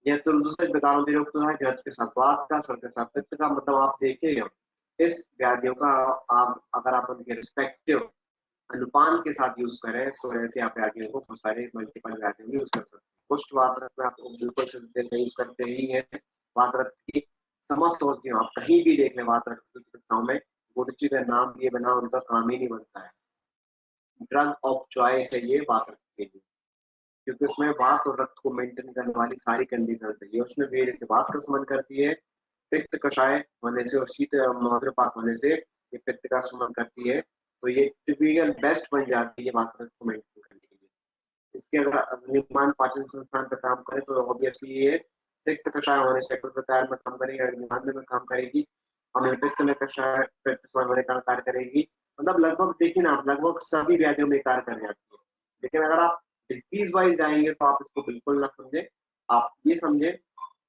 यह दूसरे प्रकारों में युक्त है, ग्रंथ के साथ वात का, स्वर के साथ पित्त का। मतलब आप देखिएगा इस व्याधियों का आप अगर आप उनके रिस्पेक्टिव अनुपान के साथ यूज करें तो ऐसे आप व्याधियों को बहुत सारे मल्टीपल व्याधियों में यूज कर सकते हैं। कुष्ठ वातरक्त में आप बिल्कुल से यूज करते ही है। वातरक्त की समस्त औषधियों आप कहीं भी देख लें वातरक्त की चिकित्साओं में गुरुजी का नाम लिए बिना उनका काम ही नहीं बनता है। ड्रग ऑफ चॉइस है ये वातरक्त के लिए, क्योंकि उसमें वात और रक्त को मेंटेन करने वाली सारी कंडीशन है। उसमें वीर्य से वात का शमन करती है, पित्त कषाय होने से और शीत मधुरपाक होने से ये पित्त का शमन करती है। तो ये टिपिकल बेस्ट बन जाती है वात रक्त को मेंटेन करने के लिए। इसके अगर निर्माण पाचन संस्थान पर काम करे तो ऑब्वियसली ये पित्त कषाय होने से प्रकार में काम करेगी, अग्निकांड में काम करेगी, हमें पित्त में कषाय पित्त होने का कार्य करेगी। मतलब लगभग देखिए ना, लगभग सभी व्याधियों में कार्य कर जाती है। लेकिन अगर आप डिजीज वाइज जाएंगे तो आप इसको बिल्कुल ना समझे, आप ये समझे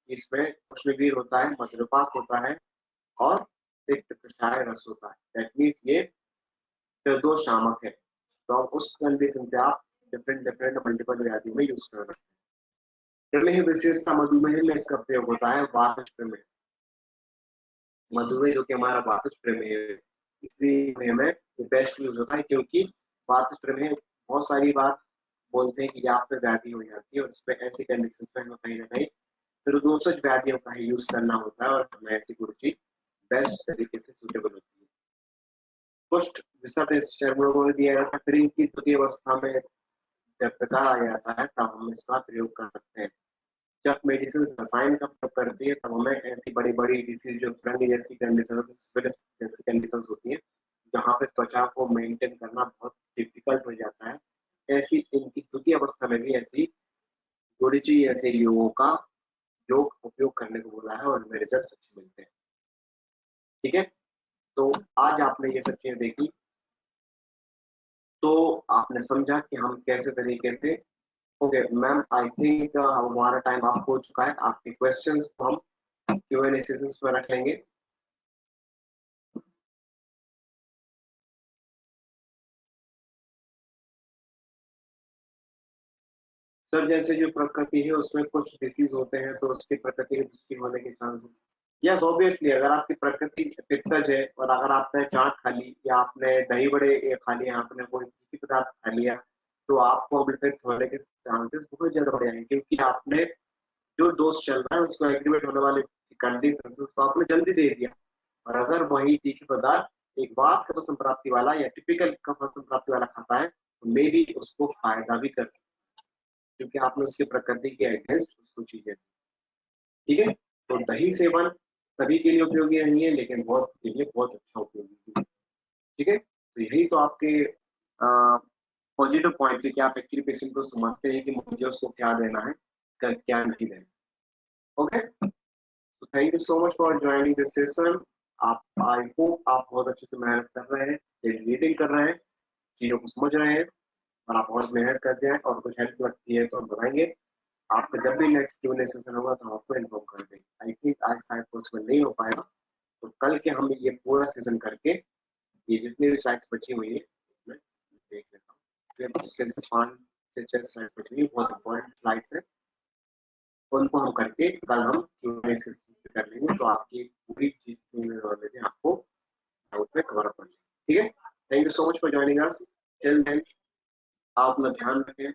इसमें उष्णवीर होता है, मधुरपाक होता है और तिक्त कषाय रस होता है। दैट मीन्स ये त्रिदोष शामक है। तो आप उस कंडीशन से आप डिफरेंट डिफरेंट मल्टीपल व्याधि में यूज कर सकते हैं। प्रमेह विशेषता मधुमेह में इसका प्रयोग होता है, वातज प्रमेह। मधुमेह जो कि हमारा वातज प्रमेह है, इसी में बेस्ट यूज होता है, क्योंकि वातज प्रमेह बहुत सारी बात बोलते हैं कि आप पे व्याधि हो जाती है और इस पे ऐसी कंडीशन में हमें कहीं ना कहीं फिर दूसरी व्याधियों का ही यूज करना होता है और हमें ऐसी गुरुजी बेस्ट तरीके से सूटेबल होती है। कुछ रिसर्च स्टेमों में दिया जाता है, फिर इनकी द्वितीय अवस्था में जब प्रकार आ जाता है तब हम इसका प्रयोग कर सकते हैं। जब मेडिसिन रसायन का प्रयोग करती है तब हमें ऐसी बड़ी बड़ी डिसीज जो फ्रंगी जैसी कंडीशन जैसी कंडीशन होती है जहाँ पे त्वचा को मेंटेन करना बहुत डिफिकल्ट हो जाता है, ऐसी इनकी द्वितीय अवस्था में भी ऐसी गुरुजी ऐसे योगों का योग उपयोग करने को बोला है और हमें रिजल्ट अच्छे मिलते हैं। ठीक है, तो आज आपने ये सब चीजें देखी तो आपने समझा कि हम कैसे तरीके से। ओके मैम, आई थिंक हमारा टाइम आप हो चुका है। आपके क्वेश्चंस को हम Q&A सेशंस में रख लेंगे। सर जैसे जो प्रकृति है उसमें कुछ डिसीज होते हैं तो उसकी प्रकृति की दृष्टि होने के चांसेस, यस ऑब्वियसली अगर आपकी प्रकृति पित्तज है और अगर आपने चाट खा ली या आपने दही बड़े खा लिया, आपने कोई तीखी पदार्थ खा लिया तो आपको अम्लपित्त होने के चांसेस बहुत ज्यादा बढ़ जाएंगे क्योंकि आपने जो डोज चल रहा है उसको एग्रीवेट होने वाले कंडीशन उसको आपने जल्दी दे दिया। और अगर वही तीखी पदार्थ एक बात कफ संप्राप्ति वाला या टिपिकल कफ संप्राप्ति वाला खाता है तो मे भी उसको फायदा भी कर, क्योंकि आपने उसकी प्रकृति के अगेंस्ट उसको चीजें। ठीक है, तो दही सेवन सभी के लिए उपयोगी नहीं है लेकिन बहुत के लिए बहुत अच्छा उपयोगी है। ठीक है, तो यही तो आपके पॉजिटिव पॉइंट है कि आप एक्चुअली पेशेंट को समझते हैं कि मुझे उसको क्या देना है क्या नहीं देना। ओके, तो thank you so much for joining this session. आप आई होप आप बहुत अच्छे से मेहनत कर रहे हैं, रीडिंग कर रहे हैं, चीजों को समझ रहे हैं और आप बहुत मेहनत करते हैं और कुछ हेल्प लगती है तो हम बताएंगे आपका। जब भी नेक्स्ट Q&A सेशन होगा तो आपको इन्फॉर्म कर देंगे। आई थिंक आज शायद पॉसिबल नहीं हो पाएगा तो कल के हम ये पूरा सेशन करके ये जितनी भी स्लाइड्स बची हुई है मैं देख लेता हूँ। मुश्किल से 5 से 6 स्लाइड बची हुई बहुत इंपॉर्टेंट स्लाइड्स है, उनको हम करके कल हम Q&A सेशन कर लेंगे तो आपकी पूरी चीज नॉलेज है आपको डाउट में कवर अप कर लेंगे। ठीक है, thank you so much for joining us. Till then आप अपना ध्यान रखें,